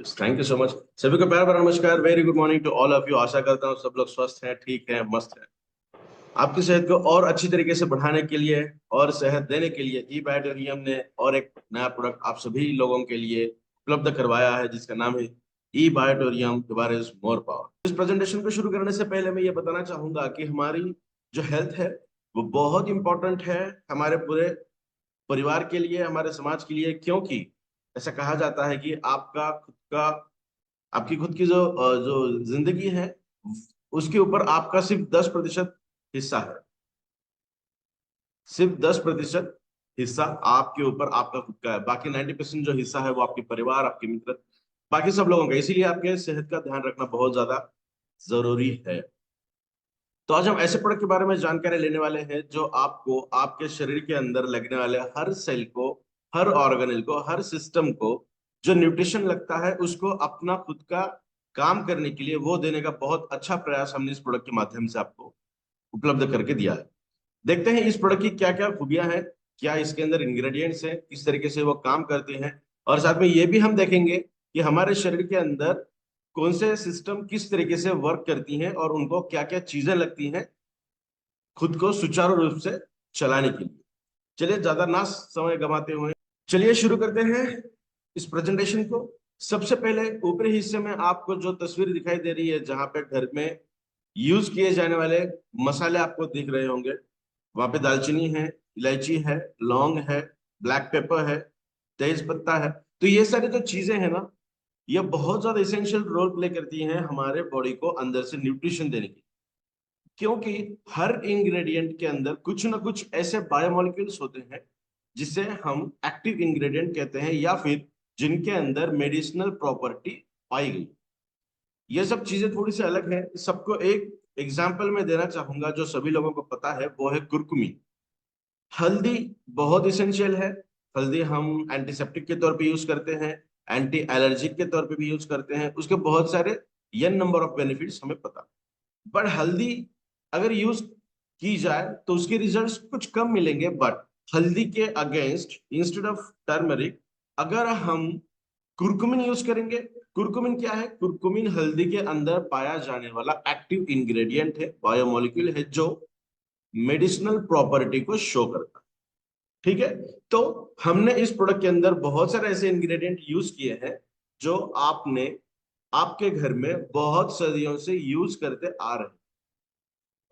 Thank you so much. सभी को प्यार भरा नमस्कार। Very good morning to all of you. आशा करता हूँ सब लोग स्वस्थ हैं, ठीक हैं, मस्त हैं। आपकी सेहत को और अच्छी तरीके से बढ़ाने के लिए और सेहत देने के लिए ई बैटरियम ने और एक नया प्रोडक्ट आप सभी लोगों के लिए उपलब्ध करवाया है, जिसका नाम है ई बायोटोरियम इज मोर पावर। इस प्रेजेंटेशन को शुरू करने से पहले मैं ये बताना चाहूंगा कि हमारी जो हेल्थ है वो बहुत इंपॉर्टेंट है हमारे पूरे परिवार के लिए, हमारे समाज के लिए। क्योंकि ऐसा कहा जाता है कि आपका खुद का आपकी खुद की जो जिंदगी है उसके ऊपर आपका सिर्फ 10% हिस्सा है। सिर्फ 10% हिस्सा आपके ऊपर आपका खुद का है। बाकी 90% जो हिस्सा है वो आपके परिवार, आपके मित्र, बाकी सब लोगों का। इसीलिए आपके सेहत का ध्यान रखना बहुत ज्यादा जरूरी है। तो आज हम ऐसे प्रोडक्ट के बारे में जानकारी लेने वाले हैं जो आपको आपके शरीर के अंदर लगने वाले हर सेल को, हर ऑर्गेनेल को, हर सिस्टम को जो न्यूट्रिशन लगता है उसको अपना खुद का काम करने के लिए वो देने का बहुत अच्छा प्रयास हमने इस प्रोडक्ट के माध्यम से आपको उपलब्ध करके दिया है। देखते हैं इस प्रोडक्ट की क्या क्या खूबियां हैं, क्या इसके अंदर इंग्रेडिएंट्स हैं, किस तरीके से वो काम करते हैं। और साथ में ये भी हम देखेंगे कि हमारे शरीर के अंदर कौन से सिस्टम किस तरीके से वर्क करती हैं और उनको क्या क्या चीजें लगती हैं खुद को सुचारू रूप से चलाने के लिए। चलिए ज्यादा ना समय गंवाते हुए चलिए शुरू करते हैं इस प्रेजेंटेशन को। सबसे पहले ऊपरी हिस्से में आपको जो तस्वीर दिखाई दे रही है, जहां पे घर में यूज किए जाने वाले मसाले आपको दिख रहे होंगे, वहां पे दालचीनी है, इलायची है, लौंग है, ब्लैक पेपर है, तेज पत्ता है। तो ये सारी जो चीजें हैं ना, ये बहुत ज्यादा इसेंशियल रोल प्ले करती हैं हमारे बॉडी को अंदर से न्यूट्रिशन देने की। क्योंकि हर इंग्रेडिएंट के अंदर कुछ ना कुछ ऐसे बायोमोलिक्यूल्स होते हैं जिसे हम एक्टिव इंग्रेडिएंट कहते हैं, या फिर जिनके अंदर मेडिसिनल प्रॉपर्टी पाई गई। ये सब चीजें थोड़ी सी अलग है। सबको एक एग्जाम्पल में देना चाहूंगा जो सभी लोगों को पता है, वो है कुरकुमी। हल्दी बहुत इसेंशियल है। हल्दी हम एंटीसेप्टिक के तौर पे यूज करते हैं, एंटी एलर्जिक के तौर पे भी यूज करते हैं। उसके बहुत सारे n नंबर ऑफ बेनिफिट्स हमें पता। बट हल्दी अगर यूज की जाए तो उसके रिजल्ट्स कुछ कम मिलेंगे। बट हल्दी के अगेंस्ट, इंस्टेड ऑफ टर्मरिक, अगर हम कुरकुमिन यूज करेंगे। कुरकुमिन क्या है? कुरकुमिन हल्दी के अंदर पाया जाने वाला एक्टिव इंग्रेडिएंट है, बायोमोलिक्यूल है, जो मेडिसिनल प्रॉपर्टी को शो करता है। ठीक है। तो हमने इस प्रोडक्ट के अंदर बहुत सारे ऐसे इंग्रेडिएंट यूज किए हैं जो आपने आपके घर में बहुत सदियों से यूज करते आ रहे हैं।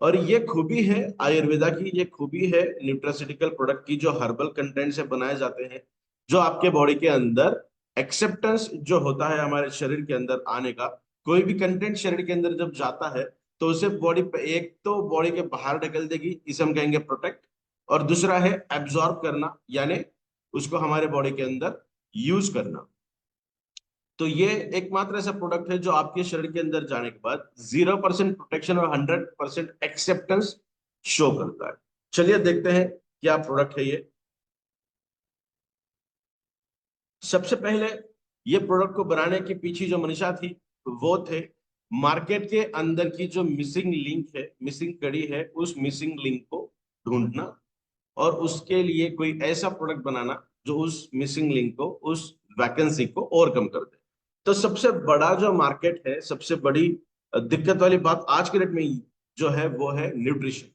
और ये खूबी है आयुर्वेदा की, ये खूबी है न्यूट्रास्यूटिकल प्रोडक्ट की, जो हर्बल कंटेंट से बनाए जाते हैं, जो आपके बॉडी के अंदर एक्सेप्टेंस जो होता है हमारे शरीर के अंदर आने का। कोई भी कंटेंट शरीर के अंदर जब जाता है तो उसे बॉडी पे एक तो बॉडी के बाहर ढकेल देगी, इसे हम कहेंगे प्रोटेक्ट। और दूसरा है एब्जॉर्ब करना, यानी उसको हमारे बॉडी के अंदर यूज करना। तो ये एकमात्र ऐसा प्रोडक्ट है जो आपके शरीर के अंदर जाने के बाद 0% प्रोटेक्शन और 100% एक्सेप्टेंस शो करता है। चलिए देखते हैं क्या प्रोडक्ट है ये। सबसे पहले ये प्रोडक्ट को बनाने के पीछे जो मनीषा थी वो थे मार्केट के अंदर की जो मिसिंग लिंक है, मिसिंग कड़ी है, उस मिसिंग लिंक को ढूंढना और उसके लिए कोई ऐसा प्रोडक्ट बनाना जो उस मिसिंग लिंक को, उस वैकेंसी को ओवरकम कर दे। तो सबसे बड़ा जो मार्केट है, सबसे बड़ी दिक्कत वाली बात आज के डेट में जो है वो है न्यूट्रिशन।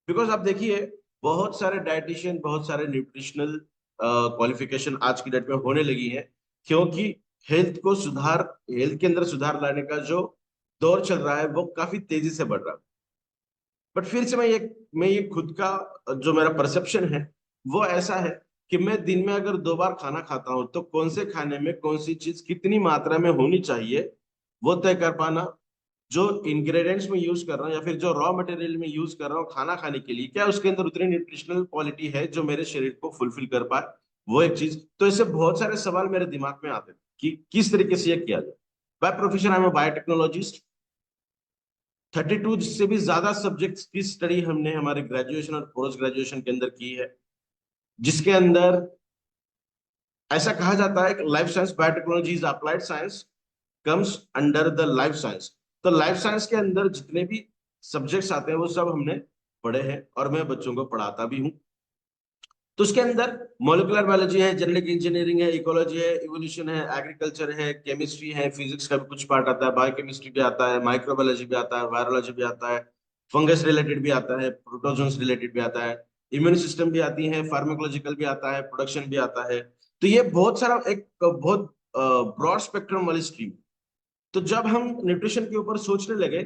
बिकॉज आप देखिए, बहुत सारे डाइटिशियन, बहुत सारे न्यूट्रिशनल क्वालिफिकेशन आज की डेट में होने लगी है। क्योंकि हेल्थ के अंदर सुधार लाने का जो दौर चल रहा है वो काफी तेजी से बढ़ रहा है। बट फिर से मैं ये खुद का जो मेरा परसेप्शन है वो ऐसा है कि मैं दिन में अगर 2 बार खाना खाता हूं तो कौन से खाने में कौन सी चीज कितनी मात्रा में होनी चाहिए वो तय कर पाना। जो इंग्रेडिएंट्स में यूज कर रहा हूँ या फिर जो रॉ मटेरियल में यूज कर रहा हूँ खाना खाने के लिए, क्या उसके अंदर उतनी न्यूट्रिशनल क्वालिटी है जो मेरे शरीर को फुलफिल कर पाए, वो एक चीज। तो इससे बहुत सारे सवाल मेरे दिमाग में आते हैं कि किस तरीके से ये किया जाए। By profession I am biotechnologist. 32 से भी ज्यादा सब्जेक्ट्स की स्टडी हमने हमारे ग्रेजुएशन और पोस्ट ग्रेजुएशन के अंदर की है, जिसके अंदर ऐसा कहा जाता है कि life science biotechnology is applied science comes under the life science. तो लाइफ साइंस के अंदर जितने भी सब्जेक्ट्स आते हैं वो सब हमने पढ़े हैं और मैं बच्चों को पढ़ाता भी हूँ। तो उसके अंदर मोलिकुलर बायोलॉजी है, जेनेटिक इंजीनियरिंग है, इकोलॉजी है, इवोल्यूशन है, एग्रीकल्चर है, केमिस्ट्री है, फिजिक्स का भी कुछ पार्ट आता है, बायोकेमिस्ट्री भी आता है, माइक्रोबायोलॉजी भी आता है, वायरोलॉजी भी आता है, फंगस रिलेटेड भी आता है, प्रोटोजोन्स रिलेटेड भी आता है, इम्यून सिस्टम भी आती है, फार्माकोलॉजिकल भी आता है, प्रोडक्शन भी आता है। तो ये बहुत सारा एक बहुत ब्रॉड स्पेक्ट्रम वाली स्ट्रीम। तो जब हम न्यूट्रिशन के ऊपर सोचने लगे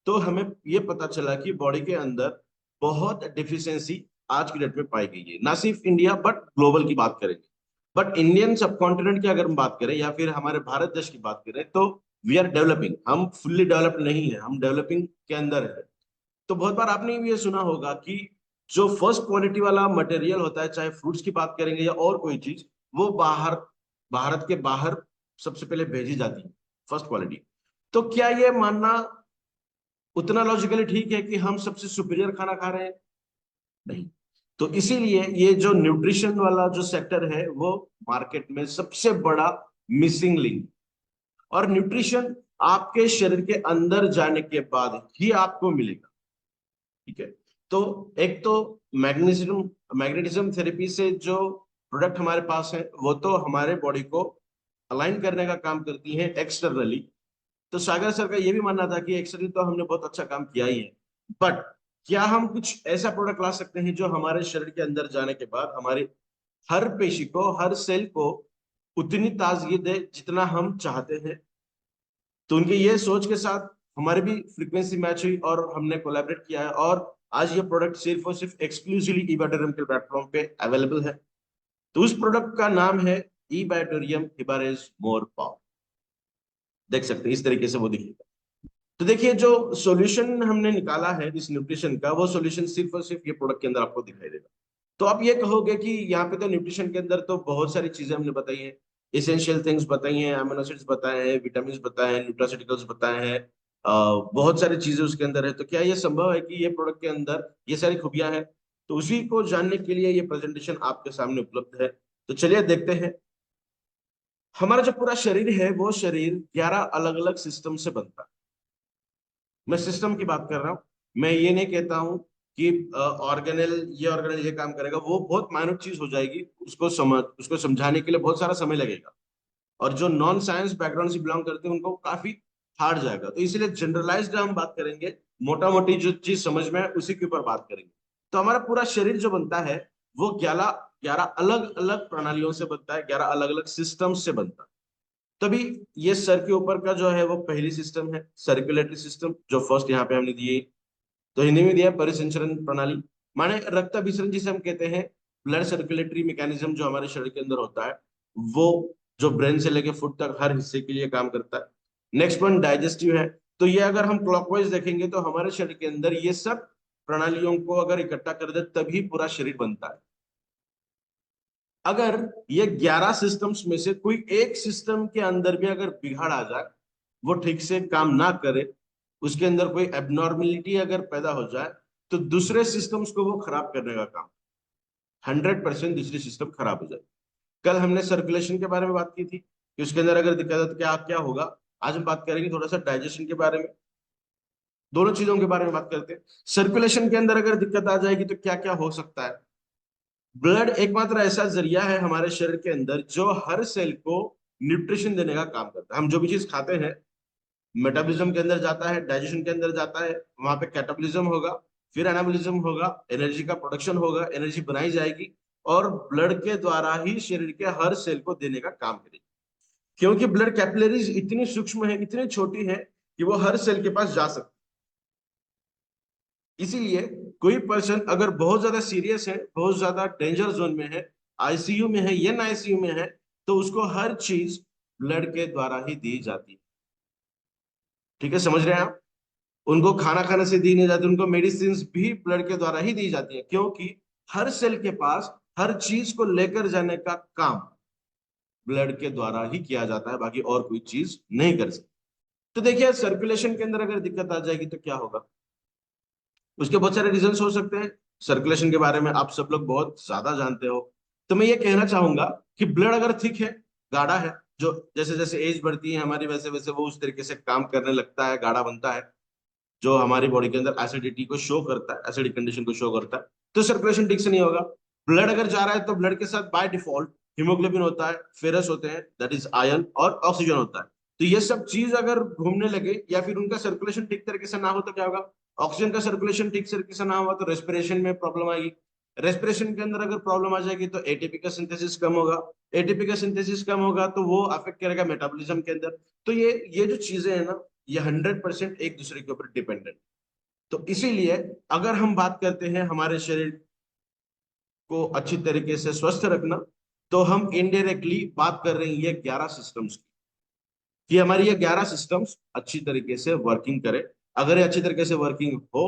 तो हमें ये पता चला कि बॉडी के अंदर बहुत डिफिशियंसी आज की डेट में पाई गई है, ना सिर्फ इंडिया बट ग्लोबल की बात करेंगे। बट इंडियन सबकॉन्टिनेंट की अगर हम बात करें या फिर हमारे भारत देश की बात करें तो वी आर डेवलपिंग, हम फुल्ली डेवलप्ड नहीं है, हम डेवलपिंग के अंदर है। तो बहुत बार आपने भी ये सुना होगा कि जो फर्स्ट क्वालिटी वाला मटेरियल होता है, चाहे फ्रूट्स की बात करेंगे या और कोई चीज, वो बाहर, भारत के बाहर सबसे पहले भेजी जाती है, फर्स्ट क्वालिटी। तो क्या ये मानना उतना लॉजिकली ठीक है कि हम सबसे सुपीरियर खाना खा रहे हैं? नहीं। तो इसीलिए ये जो न्यूट्रिशन वाला जो सेक्टर है वो मार्केट में सबसे बड़ा मिसिंग लिंक। और न्यूट्रिशन आपके शरीर के अंदर जाने के बाद ही आपको मिलेगा। ठीक है। तो एक तो मैग्नीशियम मैग्नेटिज्म थेरेपी से जो प्रोडक्ट हमारे पास है वो तो हमारे बॉडी को अलाइन करने का काम करती है एक्सटर्नली। तो सागर सर का ये भी मानना था कि एक्सटर्नली तो हमने बहुत अच्छा काम किया ही है, बट क्या हम कुछ ऐसा प्रोडक्ट ला सकते हैं जो हमारे शरीर के अंदर जाने के बाद हमारे हर पेशी को, हर सेल को उतनी ताजगी दे जितना हम चाहते हैं? तो उनके ये सोच के साथ हमारी भी फ्रीक्वेंसी मैच हुई और हमने कोलैबोरेट किया है, और आज ये प्रोडक्ट सिर्फ और सिर्फ एक्सक्लूसिवली ईबैटोरियम के प्लेटफॉर्म पे अवेलेबल है। तो उस प्रोडक्ट का नाम है ईबैटोरियम हिबारेज मोर पावर। देख सकते हैं इस तरीके से वो दिखेगा। तो देखिए जो सॉल्यूशन हमने निकाला है इस न्यूट्रिशन का, वो सॉल्यूशन सिर्फ और सिर्फ ये प्रोडक्ट के अंदर आपको दिखाई देगा। तो आप ये कहोगे कि यहाँ पे तो न्यूट्रिशन के अंदर तो बहुत सारी चीजें हमने बताई हैं, इसेंशियल थिंग्स बताई हैं, अमीनो एसिड्स बताए हैं, विटामिन बताए हैं, न्यूट्रास्यूटिकल्स बताए हैं, बहुत सारी चीजें उसके अंदर है। तो क्या ये संभव है कि ये प्रोडक्ट के अंदर ये सारी खूबियां हैं? तो उसी को जानने के लिए ये प्रेजेंटेशन आपके सामने उपलब्ध है। तो चलिए देखते हैं। हमारा जो पूरा शरीर है वो शरीर 11 अलग अलग सिस्टम से बनता है। मैं सिस्टम की बात कर रहा हूँ, मैं ये नहीं कहता हूँ कि ऑर्गेनल ये ऑर्गेनल ये काम करेगा, वो बहुत माइनर चीज हो जाएगी, उसको समझाने के लिए बहुत सारा समय लगेगा। और जो नॉन साइंस बैकग्राउंड से बिलोंग करते हैं उनको काफी हार्ड जाएगा। तो इसलिए जनरलाइज्ड हम बात करेंगे, मोटा मोटी जो चीज समझ में है उसी के ऊपर बात करेंगे। तो हमारा पूरा शरीर जो बनता है वो 11 अलग अलग प्रणालियों से बनता है, 11 अलग अलग सिस्टम से बनता है। तभी ये सर के ऊपर का जो है वो पहली सिस्टम है, सर्कुलेटरी सिस्टम, जो फर्स्ट यहाँ पे हमने दिए। तो हिंदी में दिया परिसंचरण प्रणाली, माने रक्त अभिसरण जिसे हम कहते हैं, ब्लड सर्कुलेटरी मैकेनिज्म जो हमारे शरीर के अंदर होता है, वो जो ब्रेन से लेके फुट तक हर हिस्से के लिए काम करता है। नेक्स्ट वन डाइजेस्टिव है। तो ये अगर हम क्लॉकवाइज देखेंगे तो हमारे शरीर के अंदर ये सब प्रणालियों को अगर इकट्ठा कर दे तभी पूरा शरीर बनता है। अगर ये 11 सिस्टम्स में से कोई एक सिस्टम के अंदर भी अगर बिगाड़ आ जाए, वो ठीक से काम ना करे, उसके अंदर कोई एबनॉर्मेलिटी अगर पैदा हो जाए, तो दूसरे सिस्टम्स को वो खराब करने का काम, 100% दूसरी सिस्टम खराब हो जाए। कल हमने सर्कुलेशन के बारे में बात की थी कि उसके अंदर अगर दिक्कत है तो क्या क्या होगा। आज हम बात करेंगे थोड़ा सा डाइजेशन के बारे में। दोनों चीजों के बारे में बात करते हैं। सर्कुलेशन के अंदर अगर दिक्कत आ जाएगी तो क्या क्या हो सकता है। ब्लड एकमात्र ऐसा जरिया है हमारे शरीर के अंदर जो हर सेल को न्यूट्रिशन देने का काम करता है। हम जो भी चीज खाते हैं मेटाबॉलिज्म के अंदर जाता है, डाइजेशन के अंदर जाता है, वहां पे कैटाबॉलिज्म होगा, फिर एनाबॉलिज्म होगा, एनर्जी का प्रोडक्शन होगा, एनर्जी बनाई जाएगी और ब्लड के द्वारा ही शरीर के हर सेल को देने का काम करेगी। क्योंकि ब्लड कैपिलरीज इतनी सूक्ष्म है, इतनी छोटी है कि वो हर सेल के पास जा सकती है। इसीलिए कोई पर्सन अगर बहुत ज्यादा सीरियस है, बहुत ज्यादा डेंजर जोन में है, आईसीयू में है या एन आईसीयू में है, तो उसको हर चीज ब्लड के द्वारा ही दी जाती है। ठीक है, समझ रहे हैं आप? उनको खाना खाने से दी नहीं जाती, उनको मेडिसिन भी ब्लड के द्वारा ही दी जाती है, क्योंकि हर सेल के पास हर चीज को लेकर जाने का काम ब्लड के द्वारा ही किया जाता है, बाकी और कोई चीज नहीं कर सकती। तो देखिए सर्कुलेशन के अंदर अगर दिक्कत आ जाएगी तो क्या होगा। उसके बहुत सारे रीजंस हो सकते हैं। सर्कुलेशन के बारे में आप सब लोग बहुत ज्यादा जानते हो। तो मैं ये कहना चाहूंगा कि ब्लड अगर थिक है, गाढ़ा है, जो जैसे जैसे एज बढ़ती है हमारी वैसे वैसे वो उस तरीके से काम करने लगता है, गाढ़ा बनता है, जो हमारी बॉडी के अंदर एसिडिटी को शो करता है, एसिडिक कंडीशन को शो करता है, तो सर्कुलेशन ठीक से नहीं होगा। ब्लड अगर जा रहा है तो ब्लड के साथ बाय डिफॉल्ट हीमोग्लोबिन होता है, फेरस होते हैं दैट इज आयरन, और ऑक्सीजन होता है। तो ये सब चीज अगर घूमने लगे या फिर उनका सर्कुलेशन ठीक तरीके से ना हो तो क्या होगा? ऑक्सीजन का सर्कुलेशन ठीक तरीके से ना हुआ तो रेस्पिरेशन में प्रॉब्लम आएगी। रेस्पिरेशन के अंदर अगर प्रॉब्लम आ जाएगी तो एटीपी का सिंथेसिस कम होगा। एटीपी का सिंथेसिस कम होगा तो वो अफेक्ट करेगा मेटाबॉलिज्म के अंदर। तो ये जो चीजें हैं ना, ये 100% एक दूसरे के ऊपर डिपेंडेंट। तो इसीलिए अगर हम बात करते हैं हमारे शरीर को अच्छी तरीके से स्वस्थ रखना, तो हम इनडायरेक्टली बात कर रहे हैं ये 11 सिस्टम्स की, कि हमारी ये 11 सिस्टम्स अच्छी तरीके से वर्किंग करे। अगर ये अच्छी तरीके से वर्किंग हो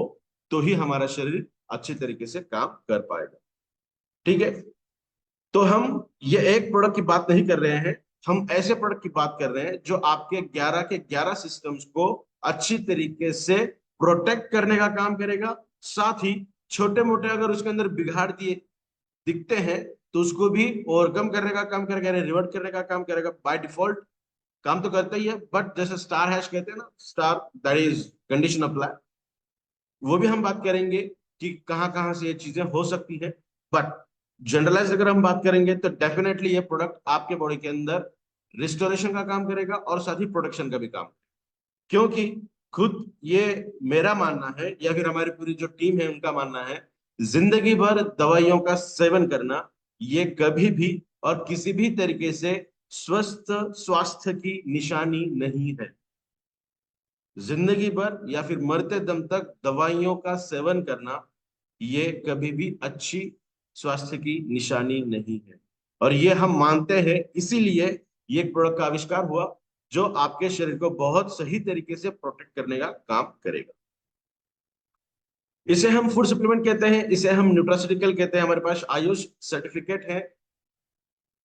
तो ही हमारा शरीर अच्छी तरीके से काम कर पाएगा। ठीक है। तो हम ये एक प्रोडक्ट की बात नहीं कर रहे हैं, हम ऐसे प्रोडक्ट की बात कर रहे हैं जो आपके 11 के 11 सिस्टम्स को अच्छी तरीके से प्रोटेक्ट करने का काम करेगा। साथ ही छोटे मोटे अगर उसके अंदर बिगाड़ दिए दिखते हैं तो उसको भी ओवरकम करने का काम करेगा, रिवर्ट करने का काम करेगा। बाय डिफॉल्ट काम तो करता ही है, बट जैसे स्टार हैश कहते हैं ना, star that is condition apply, वो भी हम बात करेंगे कि कहाँ कहाँ से ये चीजें हो सकती है। बट जनरलाइज अगर हम बात करेंगे तो डेफिनेटली ये प्रोडक्ट आपके बॉडी के अंदर रिस्टोरेशन का काम करेगा और साथ ही प्रोडक्शन का भी काम। क्योंकि खुद ये मेरा मानना है या फिर हमारी पूरी जो टीम है उनका मानना है, जिंदगी भर दवाइयों का सेवन करना ये कभी भी और किसी भी तरीके से स्वस्थ स्वास्थ्य की निशानी नहीं है। जिंदगी भर या फिर मरते दम तक दवाइयों का सेवन करना ये कभी भी अच्छी स्वास्थ्य की निशानी नहीं है। और ये हम मानते हैं, इसीलिए ये एक प्रोडक्ट का आविष्कार हुआ जो आपके शरीर को बहुत सही तरीके से प्रोटेक्ट करने का काम करेगा। इसे हम फूड सप्लीमेंट कहते हैं, इसे हम न्यूट्रास्यूटिकल कहते हैं। हमारे पास आयुष सर्टिफिकेट है।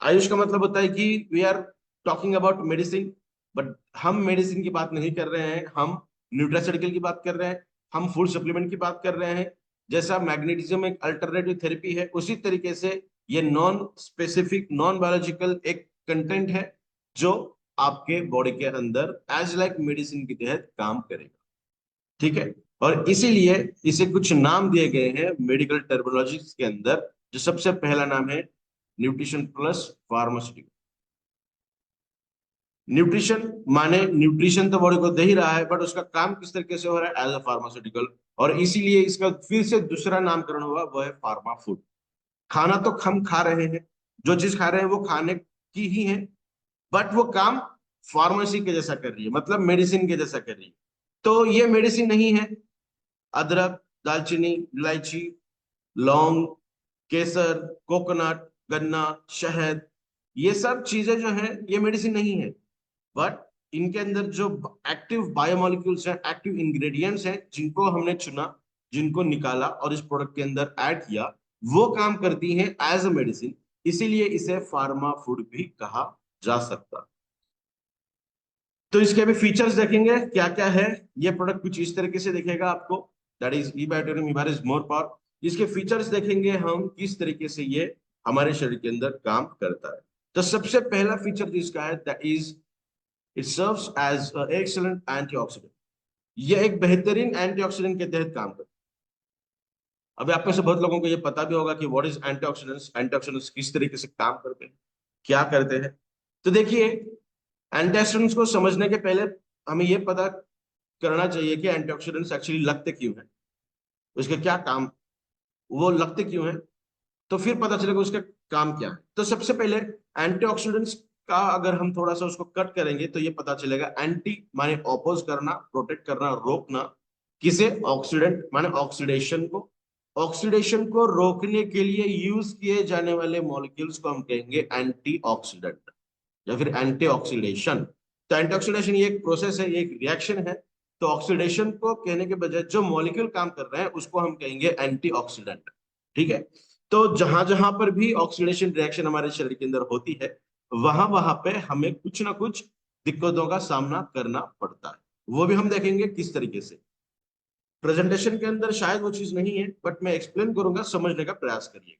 आयुष का मतलब होता है कि we are talking about medicine, but हम मेडिसिन की बात नहीं कर रहे हैं, हम न्यूट्रास्यूटिकल की बात कर रहे हैं, हम फूड सप्लीमेंट की बात कर रहे हैं। जैसा मैग्नीशियम एक अल्टरनेटिव थेरेपी है, उसी तरीके से ये नॉन स्पेसिफिक नॉन बायोलॉजिकल एक कंटेंट है जो आपके बॉडी के अंदर एज लाइक मेडिसिन के तहत काम करेगा। ठीक है। और इसीलिए इसे कुछ नाम दिए गए हैं मेडिकल टर्मिनोलॉजी के अंदर। जो सबसे पहला नाम है न्यूट्रिशन प्लस फार्मास्यूटिकल। न्यूट्रिशन माने न्यूट्रिशन तो बॉडी को दे ही रहा है, बट उसका काम किस तरीके से हो रहा है? As a pharmaceutical. और इसीलिए इसका फिर से दूसरा नामकरण हुआ, वो है फार्मा फूड। खाना तो हम खा रहे हैं, जो चीज खा रहे हैं वो खाने की ही है, बट वो काम फार्मेसी के जैसा कर रही है, मतलब मेडिसिन के जैसा कर रही है। तो ये मेडिसिन नहीं है। अदरक, दालचीनी, इलायची, लौंग, केसर, कोकोनट, गन्ना, शहद, ये सब चीजें जो है ये मेडिसिन नहीं है। बट इनके अंदर जो एक्टिव बायोमोलिक्यूल्स हैं, एक्टिव इंग्रेडिएंट्स हैं, जिनको हमने चुना, जिनको निकाला और इस प्रोडक्ट के अंदर ऐड किया, वो काम करती हैं एज अ मेडिसिन। इसीलिए इसे फार्मा फूड भी कहा जा सकता। तो इसके अभी फीचर्स देखेंगे क्या क्या है। ये प्रोडक्ट कुछ इस तरीके से दिखेगा आपको, दैट इज इबाइटोरियम इबारिस मोर पावर। इसके फीचर्स देखेंगे हम किस तरीके से ये हमारे शरीर के अंदर काम करता है। तो सबसे पहला फीचर जो इसका है that is it serves as excellent antioxidant. ये एक बेहतरीन एंटीऑक्सीडेंट के तहत काम करता है। अभी आप में से बहुत लोगों को ये पता भी होगा कि व्हाट इज एंटीऑक्सीडेंट्स, एंटीऑक्सीडेंट्स किस तरीके से काम करते हैं, क्या करते हैं। तो देखिए, एंटीऑक्सीडेंट्स को समझने के पहले हमें ये पता करना चाहिए कि एंटीऑक्सीडेंट्स एक्चुअली लगते क्यों हैं, उसके क्या काम, वो लगते क्यों हैं, तो फिर पता चलेगा उसका काम क्या है। तो सबसे पहले एंटीऑक्सीडेंट्स का अगर हम थोड़ा सा उसको कट करेंगे तो ये पता चलेगा। एंटी माने ऑपोज करना, प्रोटेक्ट करना, रोकना। किसे? ऑक्सीडेंट माने ऑक्सीडेशन को। ऑक्सीडेशन को रोकने के लिए यूज किए जाने वाले मॉलिक्यूल्स को हम कहेंगे एंटीऑक्सीडेंट या फिर एंटीऑक्सीडेशन। तो एंटीऑक्सीडेशन ये एक प्रोसेस है, ये एक रिएक्शन है। तो ऑक्सीडेशन को कहने के बजाय जो मॉलिक्यूल काम कर रहे हैं उसको हम कहेंगे एंटीऑक्सीडेंट। ठीक है। तो जहां जहां पर भी ऑक्सीडेशन रिएक्शन हमारे शरीर के अंदर होती है, वहां वहां पे हमें कुछ ना कुछ दिक्कतों का सामना करना पड़ता है। वो भी हम देखेंगे किस तरीके से। प्रेजेंटेशन के अंदर शायद वो चीज नहीं है, बट मैं एक्सप्लेन करूंगा, समझने का प्रयास करिए।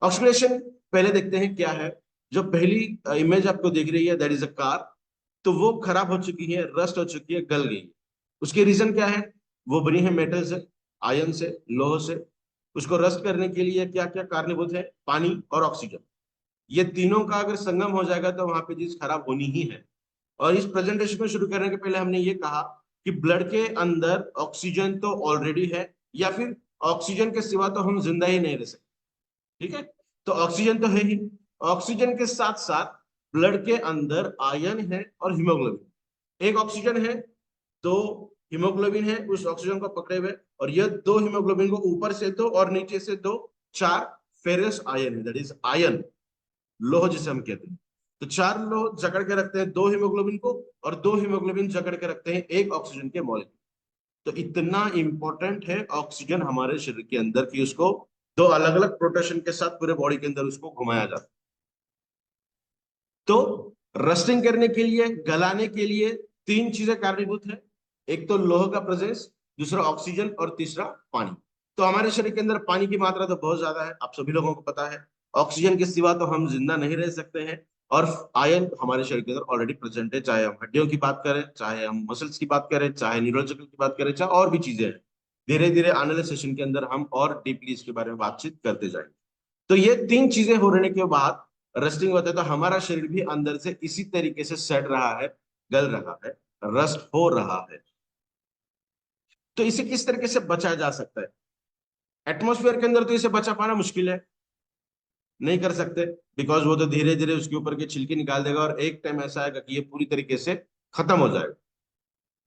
ऑक्सीडेशन पहले देखते हैं क्या है। जो पहली इमेज आपको दिख रही है दैट इज अ कार। तो वो खराब हो चुकी है, रस्ट हो चुकी है, गल गई है। उसके रीजन क्या है? वो बनी है मेटल से, आयन से, लोह से। उसको रस्ट करने के लिए क्या क्या कारणीभूत है? पानी और ऑक्सीजन। ये तीनों का अगर संगम हो जाएगा तो वहां पे चीज खराब होनी ही है। और इस प्रेजेंटेशन को शुरू करने के पहले हमने ये कहा कि ब्लड के अंदर ऑक्सीजन तो ऑलरेडी है, या फिर ऑक्सीजन के सिवा तो हम जिंदा ही नहीं रह सकते। ठीक है, तो ऑक्सीजन तो है ही। ऑक्सीजन के साथ साथ ब्लड के अंदर आयन है और हीमोग्लोबिन। एक ऑक्सीजन है, दो हीमोग्लोबिन है उस ऑक्सीजन को पकड़े हुए, और यह दो हीमोग्लोबिन को ऊपर से दो और नीचे से दो, चार फेरस आयन है, दैट इज आयन, लोह जिसे हम कहते हैं। तो चार लोह जकड़ के रखते हैं दो हीमोग्लोबिन को, और दो हीमोग्लोबिन जकड़ के रखते हैं एक ऑक्सीजन के मॉलिक्यूल। तो इतना इंपॉर्टेंट है ऑक्सीजन हमारे शरीर के अंदर कि उसको दो अलग अलग प्रोटेक्शन के साथ पूरे बॉडी के अंदर उसको घुमाया जाता है। तो रस्टिंग करने के लिए, गलाने के लिए तीन चीजें कारणीभूत है। एक तो लोह का प्रेजेंस, दूसरा ऑक्सीजन, और तीसरा पानी। तो हमारे शरीर के अंदर पानी की मात्रा तो बहुत ज्यादा है, आप सभी लोगों को पता है। ऑक्सीजन के सिवा तो हम जिंदा नहीं रह सकते हैं। और आयन हमारे शरीर के अंदर ऑलरेडी प्रेजेंट है, चाहे हम हड्डियों की बात करें, चाहे हम मसल्स की बात करें, चाहे न्यूरोलॉजिकल की बात करें, चाहे और भी चीजें हैं। धीरे धीरे आने वाले सेशन के अंदर हम और डीपली इसके बारे में बातचीत करते जाएंगे। तो ये तीन चीजें हो रहने के बाद रस्टिंग होता है, तो हमारा शरीर भी अंदर से इसी तरीके से सड़ रहा है, गल रहा है, रस्ट हो रहा है। तो इसे किस तरीके से बचाया जा सकता है? एटमॉस्फेयर के अंदर तो इसे बचा पाना मुश्किल है, नहीं कर सकते, बिकॉज वो तो धीरे धीरे उसके ऊपर के छिलके निकाल देगा और एक टाइम ऐसा आएगा कि ये पूरी तरीके से खत्म हो जाएगा।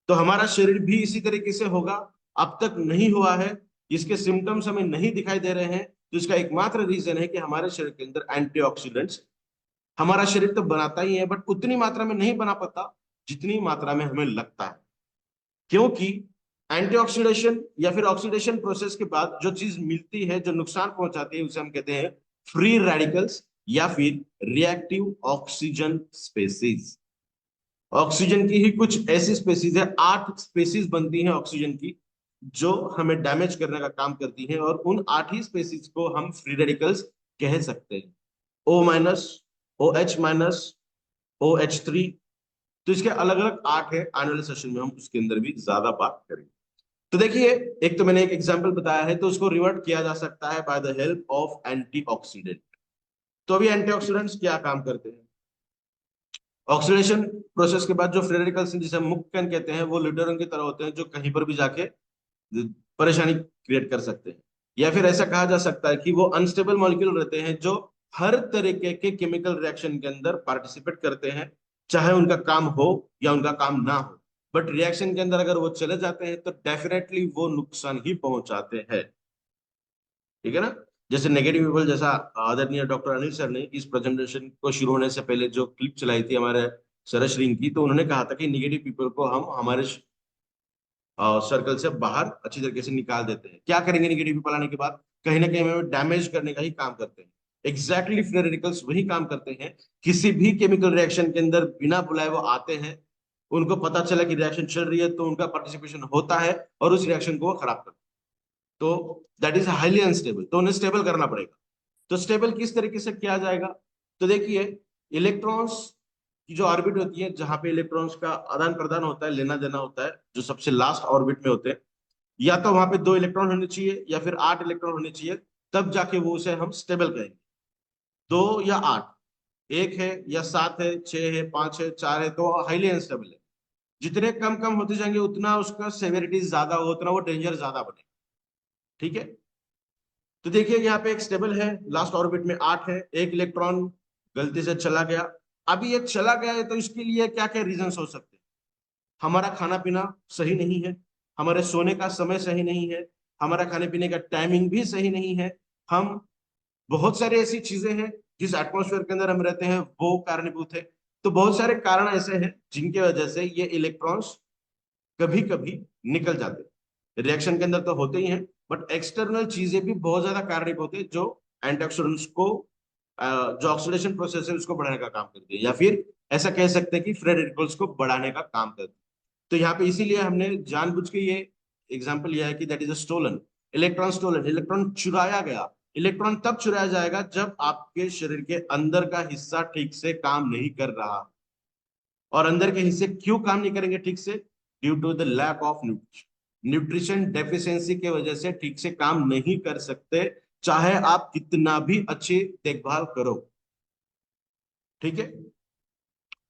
तो हमारा शरीर भी इसी तरीके से होगा। अब तक नहीं हुआ है, इसके सिम्टम्स हमें नहीं दिखाई दे रहे हैं, तो इसका एकमात्र रीजन है कि हमारे शरीर के अंदर एंटीऑक्सीडेंट्स हमारा शरीर तो बनाता ही है, बट उतनी मात्रा में नहीं बना पाता जितनी मात्रा में हमें लगता है। क्योंकि एंटीऑक्सीडेशन या फिर ऑक्सीडेशन प्रोसेस के बाद जो चीज मिलती है, जो नुकसान पहुंचाती है, उसे हम कहते हैं फ्री रेडिकल्स या फिर रिएक्टिव ऑक्सीजन स्पेसीज। ऑक्सीजन की ही कुछ ऐसी स्पेसीज है, 8 स्पेसीज बनती हैं ऑक्सीजन की, जो हमें डैमेज करने का काम करती हैं, और उन 8 ही स्पेसीज को हम फ्री रेडिकल्स कह सकते हैं। O-, OH-, OH3। तो इसके अलग अलग 8 है, आने वाले सेशन में हम उसके अंदर भी ज्यादा बात करेंगे। तो देखिए, एक तो मैंने एक एग्जांपल बताया है, तो उसको रिवर्ट किया जा सकता है by the help of antioxidant. तो अभी एंटीऑक्सीडेंट्स क्या काम करते हैं? ऑक्सीडेशन प्रोसेस के बाद जो फ्री रेडिकल्स जिसे हम मुक्त कण कहते हैं, वो लिटरन की तरह होते हैं, जो कहीं पर भी जाके परेशानी क्रिएट कर सकते हैं। या फिर ऐसा कहा जा सकता है कि वो अनस्टेबल मॉलिक्यूल रहते हैं, जो हर तरीके के केमिकल रिएक्शन के अंदर पार्टिसिपेट करते हैं, चाहे उनका काम हो या उनका काम ना हो। बट रिएक्शन के अंदर अगर वो चले जाते हैं तो डेफिनेटली वो नुकसान ही पहुंचाते हैं। ठीक है ना? जैसे नेगेटिव पीपल, जैसा आदरणीय डॉक्टर अनिल सर ने इस प्रेजेंटेशन को शुरू होने से पहले जो क्लिप चलाई थी हमारे सरश्री की, तो उन्होंने कहा था कि नेगेटिव पीपल को हम हमारे सर्कल से बाहर अच्छी तरीके से निकाल देते हैं। क्या करेंगे नेगेटिव पीपल आने के बाद? कहीं ना कहीं हमें डैमेज करने का ही काम करते हैं। एग्जैक्टली फ्री रेडिकल्स वही काम करते हैं। किसी भी केमिकल रिएक्शन के अंदर बिना बुलाए वो आते हैं, उनको पता चला कि रिएक्शन चल रही है तो उनका पार्टिसिपेशन होता है, और उस रिएक्शन को वो खराब करते हैं। तो दैट इज हाईली अनस्टेबल, तो उन्हें स्टेबल करना पड़ेगा। तो स्टेबल किस तरीके से किया जाएगा? तो देखिए, इलेक्ट्रॉन्स की जो ऑर्बिट होती है, जहां पे इलेक्ट्रॉन्स का आदान प्रदान होता है, लेना देना होता है, जो सबसे लास्ट ऑर्बिट में होते हैं, या तो वहां पे 2 इलेक्ट्रॉन होने चाहिए या फिर 8 इलेक्ट्रॉन होने चाहिए, तब जाके वो उसे हम स्टेबल कहेंगे। 2 या 8, एक है या 7 है, 6 है, 5 है, 4 है, तो हाईली अनस्टेबल है। जितने कम कम होते जाएंगे उतना उसका सेवेरिटी ज्यादा हो, उतना वो डेंजर ज्यादा बनेगा। ठीक है? तो देखिए, यहाँ पे एक स्टेबल है, लास्ट ऑर्बिट में 8 है, एक इलेक्ट्रॉन गलती से चला गया। अभी ये चला गया है, तो इसके लिए क्या क्या रीजन हो सकते हैं? हमारा खाना पीना सही नहीं है, हमारे सोने का समय सही नहीं है, हमारा खाने पीने का टाइमिंग भी सही नहीं है, हम बहुत सारी ऐसी चीजें हैं जिस एटमॉस्फेयर के अंदर हम रहते हैं वो कारणीभूत है। तो बहुत सारे कारण ऐसे हैं जिनकी वजह से ये इलेक्ट्रॉन्स कभी कभी निकल जाते हैं। रिएक्शन के अंदर तो होते ही हैं, बट एक्सटर्नल चीजें भी बहुत ज्यादा कारणीभूत होते हैं, जो एंटीऑक्सीडेंट्स को जो ऑक्सीडेशन प्रोसेस है उसको बढ़ाने का काम करती है, या फिर ऐसा कह सकते हैं कि फ्री रेडिकल्स को बढ़ाने का काम करती है। तो यहाँ पे इसीलिए हमने जानबूझ के ये एग्जांपल लिया है कि that is a stolen electron. Stolen electron चुराया गया। इलेक्ट्रॉन तब चुराया जाएगा जब आपके शरीर के अंदर का हिस्सा ठीक से काम नहीं कर रहा। और अंदर के हिस्से क्यों काम नहीं करेंगे ठीक से? Due to the lack of nutrition. Nutrition deficiency की वजह से ठीक से काम नहीं कर सकते, चाहे आप कितना भी अच्छी देखभाल करो। ठीक है,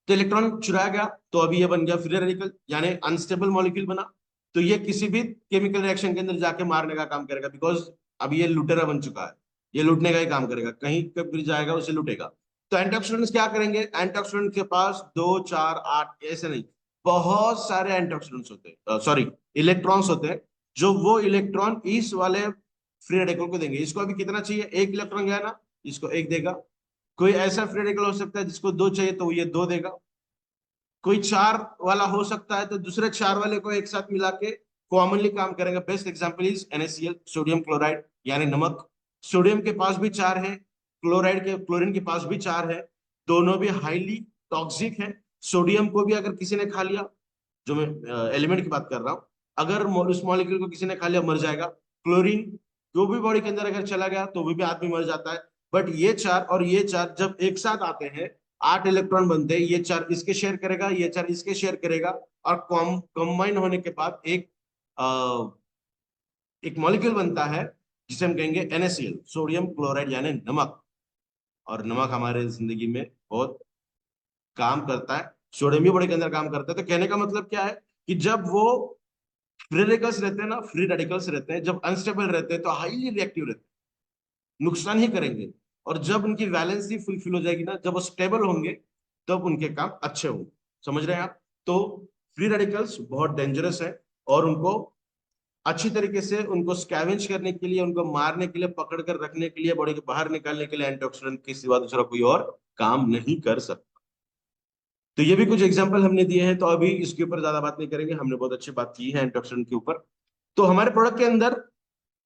तो इलेक्ट्रॉन चुराया गया तो अभी ये बन गया फ्री रेडिकल, यानी अनस्टेबल मॉलिक्यूल बना। तो ये किसी भी केमिकल रिएक्शन के अंदर जाके मारने का काम करेगा, बिकॉज अभी ये लुटेरा बन चुका है, ये लूटने का ही काम करेगा, कहीं कभी जाएगा उसे लूटेगा। तो एंटीऑक्सीडेंट्स क्या करेंगे, एंटीऑक्सीडेंट के पास 2 4 8 ऐसे नहीं, बहुत सारे एंटीऑक्सीडेंट्स होते हैं, सॉरी इलेक्ट्रॉन्स होते हैं, जो वो इलेक्ट्रॉन इस वाले फ्री रेडिकल को देंगे। इसको अभी कितना चाहिए, एक इलेक्ट्रॉन गया ना, इसको एक देगा। कोई ऐसा फ्री रेडिकल हो सकता है जिसको दो चाहिए तो ये दो देगा। कोई चार वाला हो सकता है तो दूसरे चार वाले को एक साथ मिला के कॉमनली काम करेंगे। Best example is NaCl, sodium chloride यानी नमक। सोडियम के पास भी चार है, क्लोरीन के पास भी चार है, दोनों भी हाईली टॉक्सिक है। सोडियम को भी अगर किसी ने खा लिया, जो मैं एलिमेंट की बात कर रहा हूं, अगर उस मॉलिक्यूल को किसी ने खा लिया मर जाएगा। क्लोरीन जो भी बॉडी के अंदर अगर चला गया तो भी आदमी मर जाता है। बट ये चार और ये चार जब एक साथ आते हैं, 8 इलेक्ट्रॉन बनते हैं, ये चार इसके शेयर करेगा, ये चार इसके शेयर करेगा, और कंबाइन होने के बाद एक मॉलिक्यूल बनता है जिसे हम कहेंगे NaCl, सोडियम क्लोराइड यानी नमक। और नमक हमारे जिंदगी में बहुत काम करता है, सोडियम भी बॉडी के अंदर काम करता है। तो कहने का मतलब क्या है कि जब वो फ्री रेडिकल्स रहते हैं ना, फ्री रेडिकल्स रहते हैं, जब अनस्टेबल रहते हैं तो हाईली रिएक्टिव रहते हैं, नुकसान ही करेंगे। और जब उनकी वैलेंसी फुलफिल हो जाएगी ना, जब वो स्टेबल होंगे, तब उनके काम अच्छे होंगे। समझ रहे हैं आप? तो फ्री रेडिकल्स बहुत डेंजरस है, और उनको अच्छी तरीके से उनको स्कैवेंज करने के लिए, उनको मारने के लिए, पकड़ कर रखने के लिए, बॉडी के बाहर निकालने के लिए एंटीऑक्सीडेंट के सिवा दूसरा कोई और काम नहीं कर सकता। तो ये भी कुछ एग्जांपल हमने दिए हैं, तो अभी इसके ऊपर ज्यादा बात नहीं करेंगे, हमने बहुत अच्छी बात की है एंटीऑक्सीडेंट के ऊपर। तो हमारे प्रोडक्ट के अंदर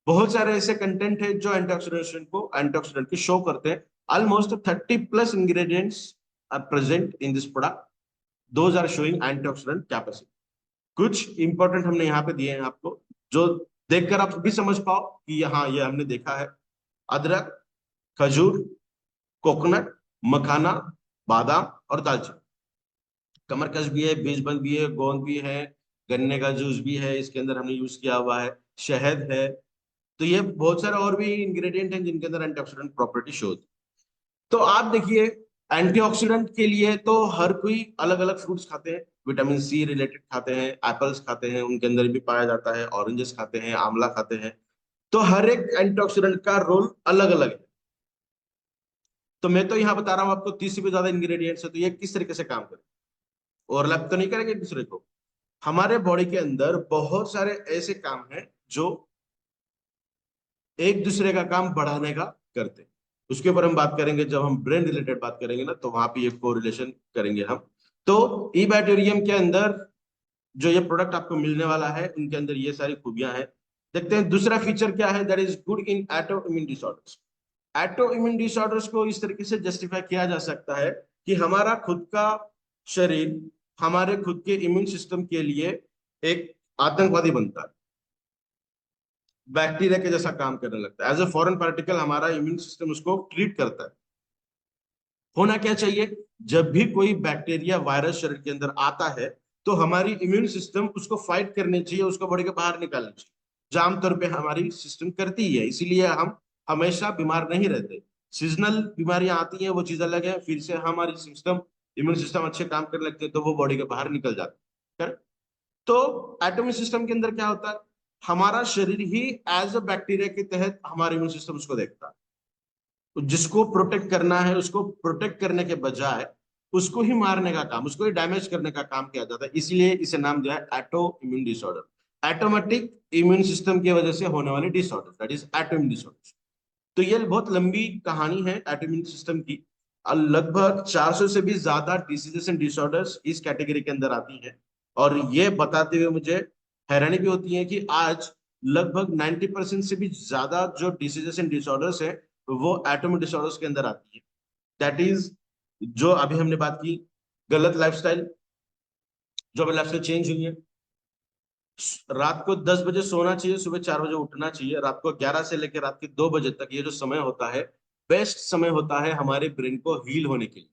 बहुत सारे ऐसे कंटेंट है जो एंटीऑक्सीडेंट को शो करते हैं। Almost 30+ ingredients are present in this product, those are showing antioxidant capacity. कुछ इंपॉर्टेंट हमने यहाँ पे दिए हैं आपको, जो देखकर आप भी समझ पाओ कि हाँ ये हमने देखा है। अदरक, खजूर, कोकोनट, मखाना, बादाम और दालचीनी। कमरकश भी है, बीजबंद भी है, गोंद भी है, गन्ने का जूस भी है, इसके अंदर हमने यूज किया हुआ है, शहद है। तो ये बहुत सारे और भी इंग्रेडिएंट हैं जिनके अंदर एंटीऑक्सीडेंट प्रॉपर्टी शो होती है। तो आप देखिए, एंटीऑक्सीडेंट के लिए तो हर कोई अलग अलग फ्रूट्स खाते हैं, विटामिन सी रिलेटेड खाते हैं, एप्पल्स खाते हैं, उनके अंदर भी पाया जाता है, ऑरेंजेस खाते हैं, आंवला खाते हैं। तो हर एक एंटीऑक्सीडेंट का रोल अलग अलग है। तो मैं तो यहाँ बता रहा हूँ आपको 30 से भी ज्यादा इंग्रेडिएंट्स है, तो ये किस तरीके से काम करें, ओवरलैप तो नहीं करेंगे एक दूसरे को। हमारे बॉडी के अंदर बहुत सारे ऐसे काम हैं जो एक दूसरे का काम बढ़ाने का करते हैं। उसके ऊपर हम बात करेंगे जब हम ब्रेन रिलेटेड बात करेंगे ना, तो वहां पे एक कोरिलेशन करेंगे हम। तो ई बैक्टीरियम के अंदर जो ये प्रोडक्ट आपको मिलने वाला है, उनके अंदर ये सारी खूबियां हैं। देखते हैं दूसरा फीचर क्या है, that is good in autoimmune disorders. Autoimmune disorders को इस तरीके से जस्टिफाई किया जा सकता है कि हमारा खुद का शरीर हमारे खुद के इम्यून सिस्टम के लिए एक आतंकवादी बनता है, बैक्टीरिया के जैसा काम करने लगता है। एज ए फॉरेन पार्टिकल हमारा इम्यून सिस्टम उसको ट्रीट करता है। होना क्या चाहिए, जब भी कोई बैक्टीरिया वायरस शरीर के अंदर आता है, तो हमारी इम्यून सिस्टम उसको फाइट करनी चाहिए, उसको बॉडी के बाहर निकालनी चाहिए, जो आमतौर पे हमारी सिस्टम करती ही है। इसीलिए हम हमेशा बीमार नहीं रहते। सीजनल बीमारियां आती हैं, वो चीज अलग है, फिर से हमारी सिस्टम इम्यून सिस्टम अच्छे काम करने लगते हैं, तो वो बॉडी के बाहर निकल जाते हैं। तो एटॉमिक सिस्टम के अंदर क्या होता है, हमारा शरीर ही एज अ बैक्टीरिया के तहत हमारे इम्यून सिस्टम उसको देखता है। तो जिसको प्रोटेक्ट करना है, उसको प्रोटेक्ट करने के बजाय उसको ही मारने का काम, उसको ही डैमेज करने का काम किया जाता है। इसलिए इसे नाम दिया है autoimmune disorder, automatic immune system की वजह से होने वाले disorder, that is autoimmune disorder. तो ये बहुत लंबी कहानी है एटो इम्यून सिस्टम की। लगभग 400 से भी ज्यादा डिसीजेस एंड डिसऑर्डर्स इस कैटेगरी के अंदर आती हैं। और ये बताते हुए मुझे हैरानी भी होती है कि आज लगभग 90% से भी ज्यादा जो डिसीजेस एंड डिसऑर्डर्स है, वो एटॉमिक डिसऑर्डर्स के अंदर आती है। दैट इज, जो अभी हमने बात की, गलत लाइफस्टाइल, जो हमारी लाइफस्टाइल चेंज हुई है। रात को 10 बजे सोना चाहिए, सुबह 4 बजे उठना चाहिए। रात को 11 से लेकर रात के 2 बजे तक ये जो समय होता है, बेस्ट समय होता है हमारे ब्रेन को हील होने के लिए।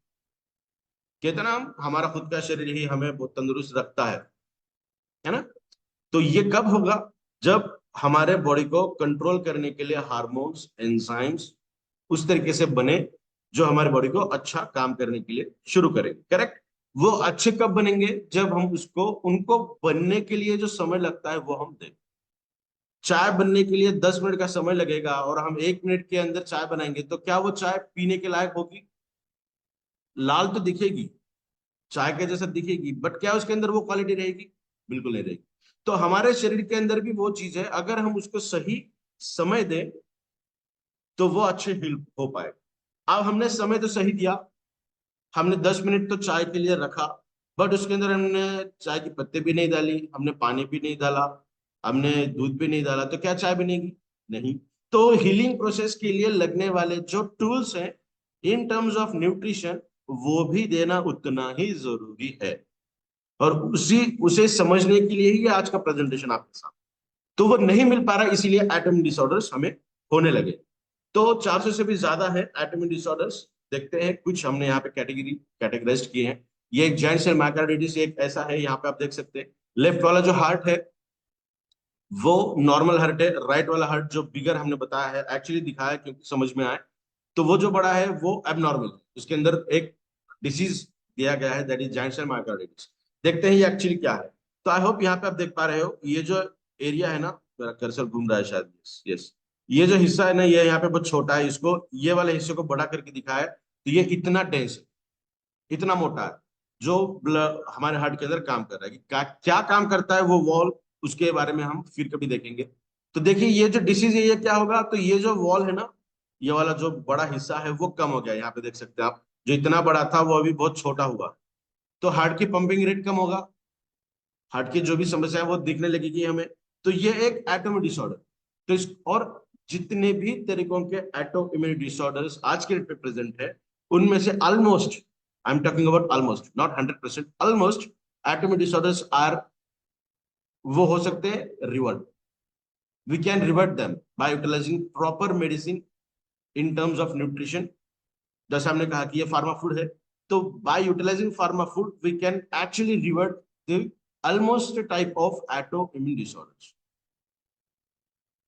कहते ना, हम हमारा खुद का शरीर ही हमें बहुत तंदुरुस्त रखता है ना। तो ये कब होगा? जब हमारे बॉडी को कंट्रोल करने के लिए हार्मोन्स, एंजाइम्स उस तरीके से बने जो हमारे बॉडी को अच्छा काम करने के लिए शुरू करेंगे। करेक्ट? वो अच्छे कब बनेंगे? जब हम उसको, उनको बनने के लिए जो समय लगता है वो हम दें। चाय बनने के लिए 10 मिनट का समय लगेगा और हम 1 मिनट के अंदर चाय बनाएंगे, तो क्या वो चाय पीने के लायक होगी? लाल तो दिखेगी, चाय के जैसा दिखेगी, बट क्या उसके अंदर वो क्वालिटी रहेगी? बिल्कुल नहीं रहेगी। तो हमारे शरीर के अंदर भी वो चीज है, अगर हम उसको सही समय दें तो वो अच्छे हील हो पाए। अब हमने समय तो सही दिया, हमने 10 मिनट तो चाय के लिए रखा, बट उसके अंदर हमने चाय की पत्ते भी नहीं डाली, हमने पानी भी नहीं डाला, हमने दूध भी नहीं डाला, तो क्या चाय बनेगी? नहीं। तो हीलिंग प्रोसेस के लिए लगने वाले जो टूल्स हैं इन टर्म्स ऑफ न्यूट्रिशन, वो भी देना उतना ही जरूरी है। और उसी उसे समझने के लिए ही आज का प्रेजेंटेशन आपके साथ। तो वो नहीं मिल पा रहा, इसीलिए एटॉमिक डिसऑर्डर्स हमें होने लगे। तो 400 से भी ज्यादा है एटॉमिक डिसऑर्डर्स। देखते हैं कुछ हमने यहाँ पे कैटेगराइज किए हैं। ये एक जॉइंट सेल मायोकार्डिटिस एक ऐसा है, यहाँ पे आप देख सकते हैं। लेफ्ट वाला जो हार्ट है वो नॉर्मल हार्ट है, राइट वाला हार्ट जो बिगर हमने बताया है, एक्चुअली दिखाया क्योंकि समझ में आए, तो वो जो बड़ा है वो एबनॉर्मल है, उसके अंदर एक डिसीज दिया गया है, that is joint cell myocarditis. देखते हैं ये एक्चुअली क्या है। तो आई होप यहाँ पे आप देख पा रहे हो, ये जो एरिया है ना, मेरा कर्सर घूम रहा है शायद, यस यस, ये जो हिस्सा है ना, ये यहाँ पे बहुत छोटा है, इसको ये वाले हिस्से को बड़ा करके दिखाया है, तो ये इतना डेंस है, इतना मोटा है, जो हमारे हार्ट के अंदर काम कर रहा है। कि क्या काम करता है वो वॉल, उसके बारे में हम फिर कभी देखेंगे। तो देखिए ये जो डिसीज है ये क्या होगा, तो ये जो वॉल है ना, ये वाला जो बड़ा हिस्सा है वो कम हो गया, यहाँ पे देख सकते हैं आप, जो इतना बड़ा था वो अभी बहुत छोटा हुआ। तो हार्ट की पंपिंग रेट कम होगा, हार्ट की जो भी समस्या है वो दिखने लगेगी हमें। तो ये एक एटोमिक डिसऑर्डर। तो इस और जितने भी तरीकों के एटो इम्यून डिसऑर्डर्स आज के डेट पे प्रेजेंट है, उनमें से almost, I am talking about almost, not 100%, almost atomic disorders are, वो हो सकते हैं revert. We can revert them by utilising proper medicine in terms of nutrition. जैसे हमने कहा कि ये फार्मा फूड है, तो by utilising pharma food we can actually revert the almost type of autoimmune disorders.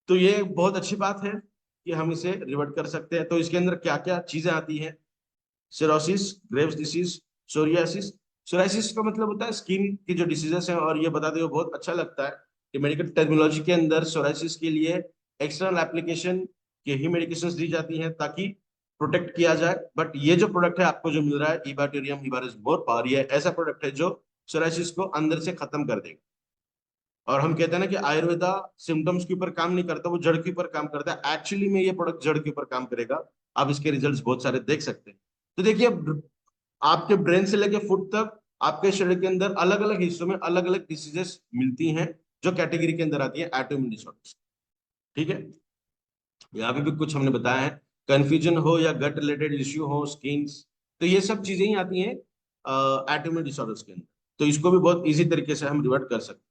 तो ये बहुत अच्छी बात है कि हम इसे रिवर्ट कर सकते हैं। तो इसके अंदर क्या क्या चीजें आती हैं? Cirrhosis, Graves disease, psoriasis. Psoriasis का मतलब होता है स्किन की जो डिसीजेस हैं, और ये बताते हुए बहुत अच्छा लगता है कि मेडिकल टेक्नोलॉजी के अंदर सोरियासिस के लिए एक्सटर्नल एप्लीकेशन के ही मेडिकेशंस दी जाती हैं ताकि प्रोटेक्ट किया जाए। बट ये जो प्रोडक्ट है आपको जो मिल रहा है, इबाटोरियम हिबारिस मोर पावर, ये ऐसा प्रोडक्ट है जो सोरियासिस को अंदर से खत्म कर देगा। और हम कहते हैं ना कि आयुर्वेदा सिम्टम्स के ऊपर काम नहीं करता, वो जड़ के ऊपर काम करता है। एक्चुअली में ये प्रोडक्ट जड़ के ऊपर काम करेगा। आप इसके रिजल्ट्स बहुत सारे देख सकते हैं। तो देखिए, आपके ब्रेन से लेके फुट तक आपके शरीर के अंदर अलग अलग हिस्सों में अलग अलग डिसीजेस मिलती हैं, जो कैटेगरी के अंदर आती है एटोइम्यून डिसऑर्डर्स। ठीक है, यहाँ पे भी कुछ हमने बताया है। कंफ्यूजन हो या गट रिलेटेड इश्यू हो, स्किन, तो ये सब चीजें ही आती हैं एटोइम्यून डिसऑर्डर्स के अंदर। तो इसको भी बहुत इजी तरीके से हम रिवर्ट कर सकते हैं।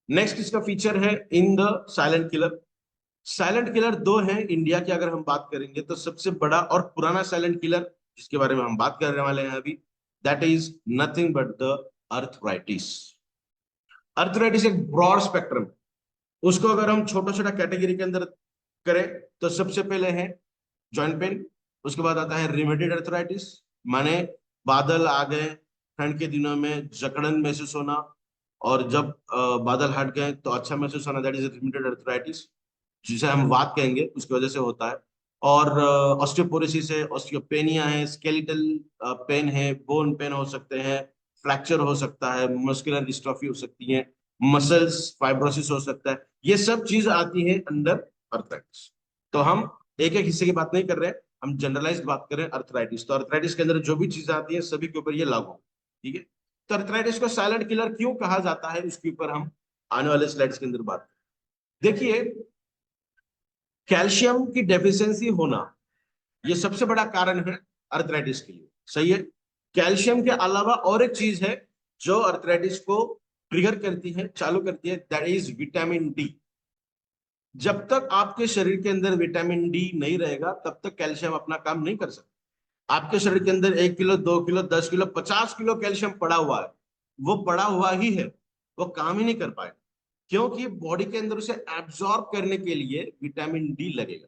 नेक्स्ट इसका फीचर है in the silent killer. Silent killer दो हैं इंडिया की, अगर हम बात करेंगे तो सबसे बड़ा और पुराना साइलेंट किलर जिसके बारे में हम बात करने वाले हैं अभी, that is nothing but the arthritis. Arthritis एक ब्रॉड स्पेक्ट्रम, उसको अगर हम छोटा छोटा कैटेगरी के अंदर करें तो सबसे पहले है जॉइंट पेन। उसके बाद आता है रिमेटेड अर्थराइटिस, माने बादल आ गए, ठंड के दिनों में जकड़न महसूस होना, और जब बादल हट गए तो अच्छा महसूस होना, दैट इज रिमेटेड अर्थराइटिस, जिसे हम वात कहेंगे, उसकी वजह से होता है। और ऑस्टियोपोरोसिस है, ऑस्टियोपेनिया है, स्केलेटल पेन है, बोन पेन हो सकते हैं, फ्रैक्चर हो सकता है, मस्कुलर डिस्ट्रॉफी हो सकती है, मसल्स फाइब्रोसिस हो सकता है। ये सब चीज आती है अंडर अर्थराइटिस। तो हम एक एक हिस्से की बात नहीं कर रहे हैं, हम जनरलाइज बात कर रहे हैं अर्थराइटिस। तो अर्थराइटिस के अंदर जो भी चीजें आती हैं सभी के ऊपर ये लागू, ठीक है। तो अर्थराइटिस को साइलेंट किलर क्यों कहा जाता है, उसके ऊपर हम आने वाले स्लाइड्स के अंदर बात करें। देखिए, कैल्शियम की डेफिशिएंसी होना ये सबसे बड़ा कारण है अर्थराइटिस के लिए, सही है। कैल्शियम के अलावा और एक चीज है जो अर्थराइटिस को ट्रिगर करती है, चालू करती है, दैट इज विटामिन डी। जब तक आपके शरीर के अंदर विटामिन डी नहीं रहेगा तब तक कैल्शियम अपना काम नहीं कर सकता। आपके शरीर के अंदर 1 kilo, 2 kilo, 10 kilo, 50 kilo calcium पड़ा हुआ है, वो पड़ा हुआ ही है, वो काम ही नहीं कर पाएगा। क्योंकि बॉडी के अंदर उसे एब्जॉर्ब करने के लिए विटामिन डी लगेगा।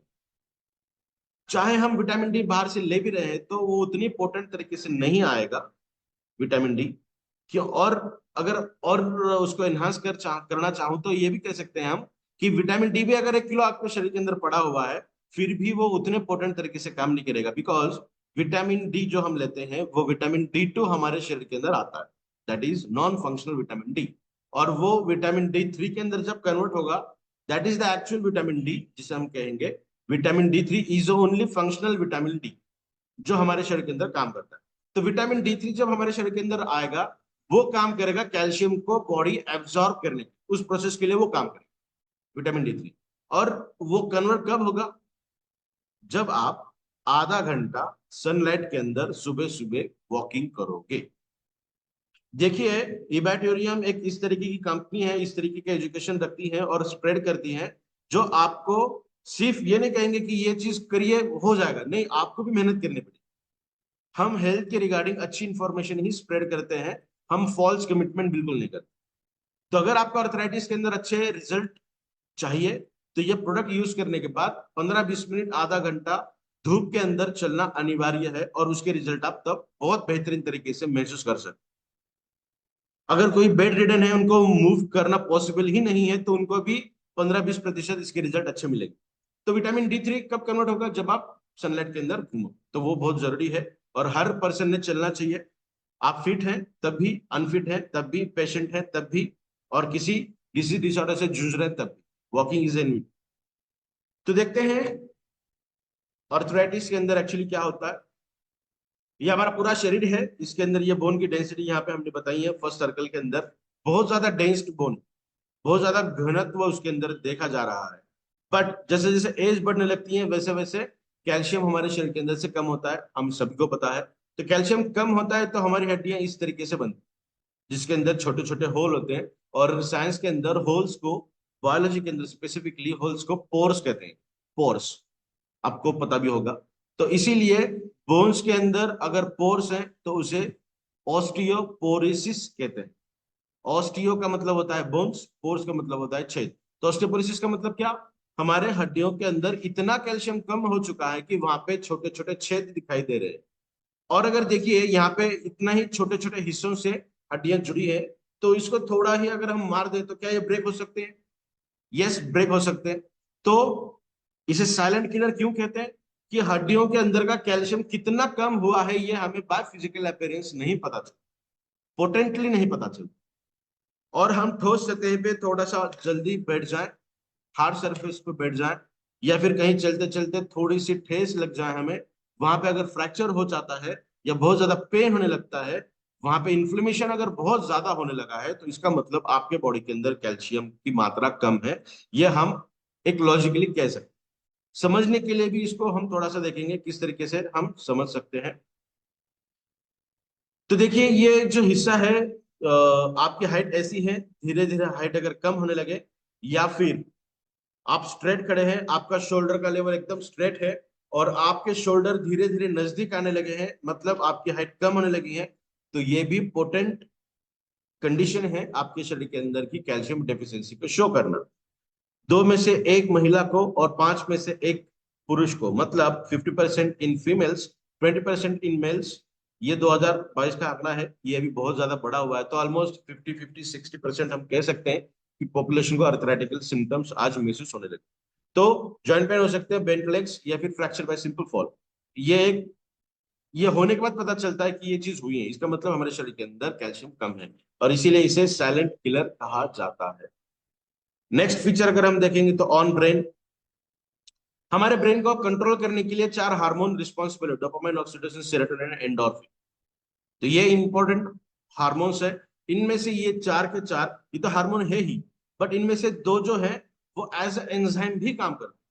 चाहे हम विटामिन डी बाहर से ले भी रहे हैं तो वो उतनी पोटेंट तरीके से नहीं आएगा विटामिन डी। क्यों? और अगर और उसको एनहांस करना चाहूं तो ये भी कह सकते हैं हम कि विटामिन डी भी अगर 1 किलो आपके शरीर के अंदर पड़ा हुआ है फिर भी वो उतने पोटेंट तरीके से काम नहीं करेगा, बिकॉज विटामिन डी जो हम लेते हैं वो विटामिन D2 हमारे शरीर के अंदर आता है, that is non functional vitamin D. और वो विटामिन D3 के अंदर जब कन्वर्ट होगा, that is the actual vitamin D, जिसे हम कहेंगे vitamin D3 is only functional vitamin D जो हमारे शरीर के अंदर काम करता है। तो विटामिन D3 जब हमारे शरीर के अंदर आएगा वो काम करेगा कैल्शियम को बॉडी एब्जॉर्ब करने की, उस प्रोसेस के लिए वो काम करेगा विटामिन D3। और वो कन्वर्ट कब होगा? जब आप आधा घंटा सनलाइट के अंदर सुबह सुबह वॉकिंग करोगे। देखिए, इबैटोरियम एक इस तरीके की कंपनी है, इस तरीके की एजुकेशन रखती है और स्प्रेड करती है, जो आपको सिर्फ ये नहीं कहेंगे कि ये चीज करिए हो जाएगा, नहीं, आपको भी मेहनत करनी पड़ेगी। हम हेल्थ के रिगार्डिंग अच्छी इंफॉर्मेशन ही स्प्रेड करते हैं, हम फॉल्स कमिटमेंट बिल्कुल नहीं करते। तो अगर आपको अर्थराइटिस के अंदर अच्छे रिजल्ट चाहिए तो ये प्रोडक्ट यूज करने के बाद 15-20 मिनट आधा घंटा धूप के अंदर चलना अनिवार्य है, और उसके रिजल्ट आप तब बहुत बेहतरीन तरीके से महसूस कर सकते। अगर कोई बेड रिडन है, उनको मूव करना पॉसिबल ही नहीं है, तो उनको भी 15-20% इसके रिजल्ट अच्छे मिलेंगे। तो विटामिन D3 कब कन्वर्ट होगा? जब आप सनलाइट के अंदर घूमो, तो वो बहुत जरूरी है और हर पर्सन ने चलना चाहिए। आप फिट हैं तब भी, अनफिट हैं तब भी, पेशेंट हैं तब भी, और किसी डिसीज डिसऑर्डर से जूझ रहे हैं तब भी, वॉकिंग इज एन। तो देखते हैं अर्थराइटिस के अंदर एक्चुअली क्या होता है। ये हमारा पूरा शरीर है, इसके अंदर ये बोन की डेंसिटी यहाँ पे हमने बताई है फर्स्ट सर्कल के अंदर। बहुत ज्यादा डेंस्ड बोन, बहुत ज्यादा घनत्व उसके अंदर देखा जा रहा है। बट जैसे जैसे एज बढ़ने लगती है वैसे वैसे कैल्शियम हमारे शरीर के अंदर से कम होता है, हम सभी को पता है। तो कैल्शियम कम होता है तो हमारी हड्डियां इस तरीके से बनती हैं, जिसके अंदर छोटे छोटे होल होते हैं। और साइंस के अंदर होल्स को, बायोलॉजी के अंदर स्पेसिफिकली होल्स को पोर्स कहते हैं। पोर्स आपको पता भी होगा। तो इसीलिए बोन्स के अंदर अगर पोर्स है तो उसे ऑस्टियोपोरोसिस कहते हैं। ऑस्टियो का मतलब होता है बोन्स, पोर्स का मतलब होता है छेद। तो ऑस्टियोपोरोसिस का मतलब क्या? हमारे हड्डियों के अंदर इतना कैल्शियम कम हो चुका है कि वहां पे छोटे छोटे छेद दिखाई दे रहे हैं। और अगर देखिए यहाँ पे इतना ही छोटे छोटे हिस्सों से हड्डियां जुड़ी है, तो इसको थोड़ा ही अगर हम मार दें तो क्या ये ब्रेक हो सकते हैं? यस, ब्रेक हो सकते हैं। तो इसे साइलेंट किलर क्यों कहते हैं? कि हड्डियों के अंदर का कैल्शियम कितना कम हुआ है ये हमें बाय फिजिकल अपीयरेंस नहीं पता चलता, पोटेंटली नहीं पता चलता। और हम ठोस सतह पे थोड़ा सा जल्दी बैठ जाएं, हार्ड सरफेस पे बैठ जाएं, या फिर कहीं चलते चलते थोड़ी सी ठेस लग जाए हमें, वहां पे अगर फ्रैक्चर हो जाता है या बहुत ज्यादा पेन होने लगता है, वहां पे इन्फ्लेमेशन अगर बहुत ज्यादा होने लगा है, तो इसका मतलब आपके बॉडी के अंदर कैल्शियम की मात्रा कम है। ये हम एक लॉजिकली कह सकते हैं। समझने के लिए भी इसको हम थोड़ा सा देखेंगे किस तरीके से हम समझ सकते हैं। तो देखिए, ये जो हिस्सा है, आपकी हाइट ऐसी है, धीरे धीरे हाइट अगर कम होने लगे, या फिर आप स्ट्रेट खड़े हैं, आपका शोल्डर का लेवल एकदम स्ट्रेट है, और आपके शोल्डर धीरे धीरे नजदीक आने लगे हैं, मतलब आपकी हाइट कम होने लगी है, तो ये भी पोटेंट कंडीशन है आपके शरीर के अंदर की कैल्शियम डेफिशिएंसी को शो करना। 2 में से 1 महिला को और 5 में से 1 पुरुष को, मतलब 50% इन फीमेल्स, 20% इन मेल्स। ये 2022 का आंकड़ा है, ये अभी बहुत ज्यादा बढ़ा हुआ है। तो ऑलमोस्ट 50-50-60% हम कह सकते हैं कि पॉपुलेशन को अर्थराइटिकल सिम्टम्स आज महसूस होने लगे। तो जॉइंट पेन हो सकते हैं, बेंट लेग्स, या फिर फ्रैक्चर बाय सिंपल फॉल। ये एक ये होने के बाद पता चलता है कि ये चीज हुई है, इसका मतलब हमारे शरीर के अंदर कैल्शियम कम है, और इसीलिए इसे साइलेंट किलर कहा जाता है। नेक्स्ट फीचर अगर हम देखेंगे तो ऑन ब्रेन। हमारे ब्रेन को कंट्रोल करने के लिए 4 हार्मोन रिस्पॉन्सिबल है: डोपामाइन, ऑक्सीटोसिन, सेरोटोनिन, एंडोर्फिन। तो ये इंपॉर्टेंट हार्मोन्स है। इनमें से ये 4 के 4 ये तो हार्मोन है ही, बट इनमें से 2 जो है वो एज एंजाइम भी काम करते हैं।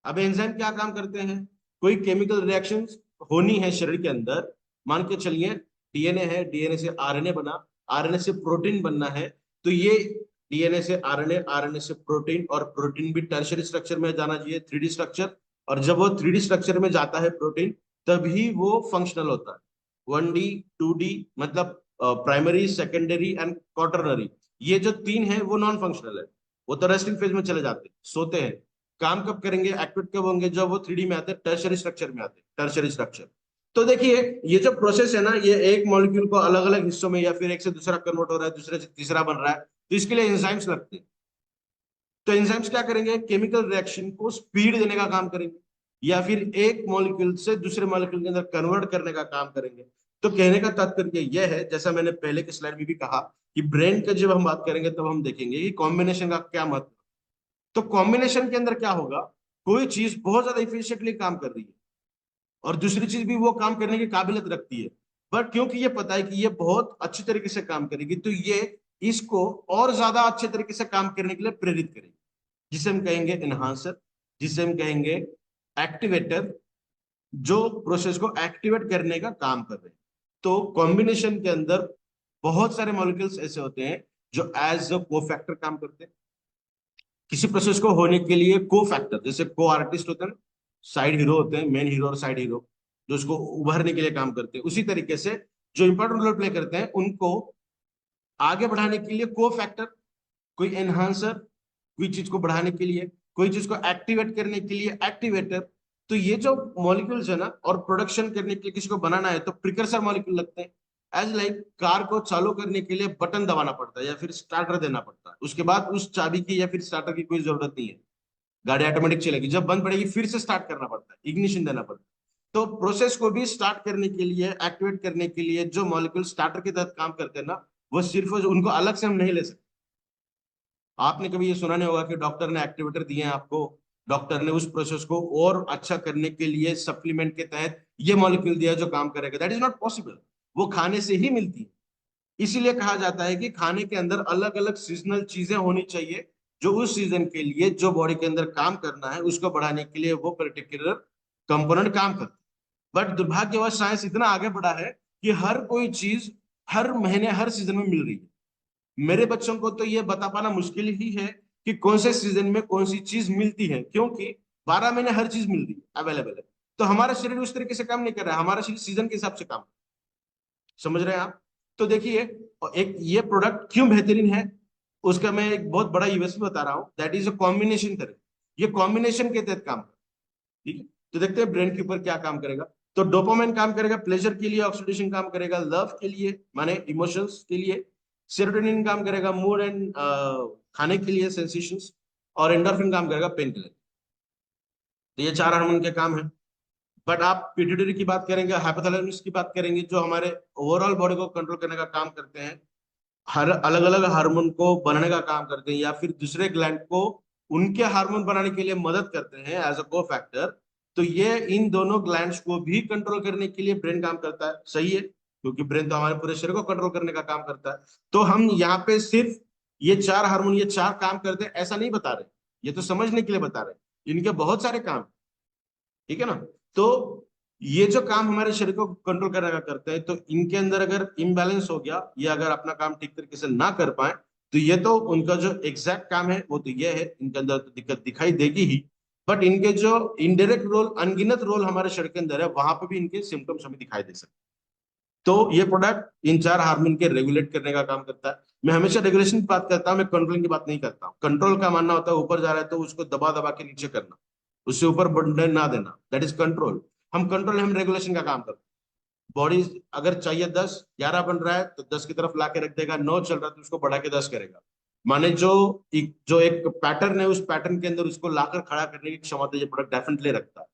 अब एंजाइम क्या काम करते हैं? कोई केमिकल रिएक्शंस होनी है शरीर के अंदर, मान के चलिए डीएनए है, डीएनए से आरएनए बना, आरएनए से प्रोटीन बनना है, तो ये डीएनए से आरएनए, आरएनए से प्रोटीन, और प्रोटीन भी टर्शियरी स्ट्रक्चर में जाना चाहिए, 3D स्ट्रक्चर। और जब वो 3D स्ट्रक्चर में जाता है प्रोटीन, तभी वो फंक्शनल होता है। 1D 2D मतलब प्राइमरी, सेकेंडरी एंड क्वार्टरनरी। ये जो तीन है वो नॉन फंक्शनल है, वो तो रेस्टिंग फेज में चले जाते हैं, सोते हैं। काम कब करेंगे, एक्टिवेट कब होंगे, जब वो 3D में आते हैं, टर्शियरी स्ट्रक्चर में आते हैं, टर्शियरी स्ट्रक्चर। तो देखिए ये जो प्रोसेस है ना, ये एक मॉलिक्यूल को अलग अलग हिस्सों में या फिर एक से दूसरा कन्वर्ट हो रहा है, दूसरे से तीसरा बन रहा है, तो इसके लिए एंजाइम्स लगते हैं। तो एंजाइम्स क्या करेंगे, केमिकल रिएक्शन को स्पीड देने का काम करेंगे, या फिर एक मॉलिक्यूल से दूसरे मॉलिक्यूल के अंदर कन्वर्ट करने का काम करेंगे। तो कहने का तात्पर्य यह है, जैसा मैंने पहले के स्लाइड में भी कहा, कि ब्रेन का जब हम बात करेंगे तब हम देखेंगे कि कॉम्बिनेशन का क्या महत्व। तो कॉम्बिनेशन के अंदर क्या होगा, कोई चीज बहुत ज्यादा इफिशिएंटली काम कर रही है और दूसरी चीज भी वो काम करने की काबिलियत रखती है, बट क्योंकि ये पता है कि ये बहुत अच्छी तरीके से काम करेगी, तो ये इसको और ज्यादा अच्छे तरीके से काम करने के लिए प्रेरित करेगी, जिसे हम कहेंगे एनहांसर, जिसे हम कहेंगे एक्टिवेटर, जो प्रोसेस को एक्टिवेट करने का काम कर रहे हैं। तो कॉम्बिनेशन के अंदर बहुत सारे मॉलिक्यूल्स ऐसे होते हैं जो एज अ कोफैक्टर काम करते हैं। किसी प्रोसेस को होने के लिए को फैक्टर, जैसे को आर्टिस्ट होते हैं ना, साइड हीरो होते हैं, मेन हीरो और साइड हीरो, जो उसको उभरने के लिए काम करते हैं, उसी तरीके से जो इंपॉर्टेंट रोल प्ले करते हैं उनको आगे बढ़ाने के लिए को फैक्टर, कोई एनहांसर, कोई चीज को बढ़ाने के लिए, कोई चीज को एक्टिवेट करने के लिए एक्टिवेटर। तो ये जो मॉलिक्यूल्स है ना, और प्रोडक्शन करने के लिए किसी को बनाना है तो प्रिकर्सर मॉलिक्यूल लगते हैं। एज लाइक कार को चालू करने के लिए बटन दबाना पड़ता है या फिर स्टार्टर देना पड़ता है, उसके बाद उस चाबी की या फिर स्टार्टर की कोई जरूरत नहीं है, गाड़ी ऑटोमेटिक चलेगी, जब बंद पड़ेगी फिर से स्टार्ट करना पड़ता है, इग्निशन देना पड़ता है। तो प्रोसेस को भी स्टार्ट करने के लिए, एक्टिवेट करने के लिए जो मॉलिक्यूल स्टार्टर के तहत काम करते हैं ना, वो सिर्फ उनको अलग से हम नहीं ले सकते। आपने कभी ये सुना नहीं होगा कि डॉक्टर ने एक्टिवेटर दिए हैं आपको, डॉक्टर ने उस प्रोसेस को और अच्छा करने के लिए सप्लीमेंट के तहत ये मॉलिक्यूल दिया जो काम करेगा, दैट इज नॉट पॉसिबल। वो खाने से ही मिलती है। इसीलिए कहा जाता है कि खाने के अंदर अलग अलग सीजनल चीजें होनी चाहिए, जो उस सीजन के लिए जो बॉडी के अंदर काम करना है उसको बढ़ाने के लिए वो पर्टिकुलर कंपोनेंट काम करता है। बट दुर्भाग्यवश साइंस इतना आगे बढ़ा है कि हर कोई चीज हर महीने हर सीजन में मिल रही है। मेरे बच्चों को तो ये बता पाना मुश्किल ही है कि कौन से सीजन में कौन सी चीज मिलती है, क्योंकि 12 महीने हर चीज मिल रही है, अवेलेबल है। तो हमारा शरीर उस तरीके से काम नहीं कर रहा है, हमारा शरीर सीजन के हिसाब से काम, समझ रहे हैं आप। तो देखिए, एक ये प्रोडक्ट क्यों बेहतरीन है, उसका मैं एक बहुत बड़ा यूएसपी बता रहा हूँ, that is a combination therapy. ये कॉम्बिनेशन के तहत काम, ठीक है। तो देखते हैं ब्रेन के ऊपर क्या काम करेगा। तो डोपामाइन काम करेगा प्लेजर के लिए, ऑक्सीडेशन काम करेगा लव के लिए माने इमोशंस के लिए, सेरोटोनिन काम करेगा मूड एंड खाने के लिए सेंसेशंस, और एंडोर्फिन काम करेगा पेन के लिए। तो ये चार हार्मोन के काम है। बट आप पिट्यूटरी की बात करेंगे, हाइपोथैलेमस की बात करेंगे, जो हमारे ओवरऑल बॉडी को कंट्रोल करने का काम करते हैं, हर अलग अलग हार्मोन को बनाने का काम करते हैं, या फिर दूसरे ग्लैंड को उनके हार्मोन बनाने के लिए मदद करते हैं एज अ को फैक्टर। तो ये इन दोनों ग्लैंड्स को भी कंट्रोल करने के लिए ब्रेन काम करता है, सही है, क्योंकि ब्रेन तो हमारे पूरे शरीर को कंट्रोल करने का काम करता है। तो हम यहाँ पे सिर्फ ये चार हार्मोन, ये चार काम करते हैं ऐसा नहीं बता रहे, ये तो समझने के लिए बता रहे, इनके बहुत सारे काम, ठीक है ना। तो ये जो काम हमारे शरीर को कंट्रोल करने का करते हैं, तो इनके अंदर अगर इम्बैलेंस हो गया, ये अगर अपना काम ठीक तरीके से ना कर पाए, तो ये तो उनका जो एग्जैक्ट काम है वो तो ये है, इनके अंदर तो दिक्कत दिखाई देगी ही। बट इनके जो इनडायरेक्ट रोल, अनगिनत रोल हमारे शरीर के अंदर है, वहां पे भी इनके सिम्टम्स हमें दिखाई दे सकते हैं। तो ये प्रोडक्ट इन चार हार्मोन के रेगुलेट करने का काम करता है। मैं हमेशा रेगुलेशन की बात करता हूँ, मैं कंट्रोलिंग की बात नहीं करता हूँ। कंट्रोल का मानना होता है ऊपर जा रहा है तो उसको दबा दबा के नीचे करना, उससे ऊपर बढ़ने ना देना, दैट इज कंट्रोल। हम रेगुलेशन का काम करते हैं। बॉडी अगर चाहिए 10, 11 बन रहा है तो 10 की तरफ ला के रख देगा, 9 चल रहा है तो उसको बढ़ा के 10 करेगा। माने जो एक पैटर्न है, उस पैटर्न के अंदर उसको लाकर खड़ा करने की क्षमता ये प्रोडक्ट डेफिनेटली रखता है।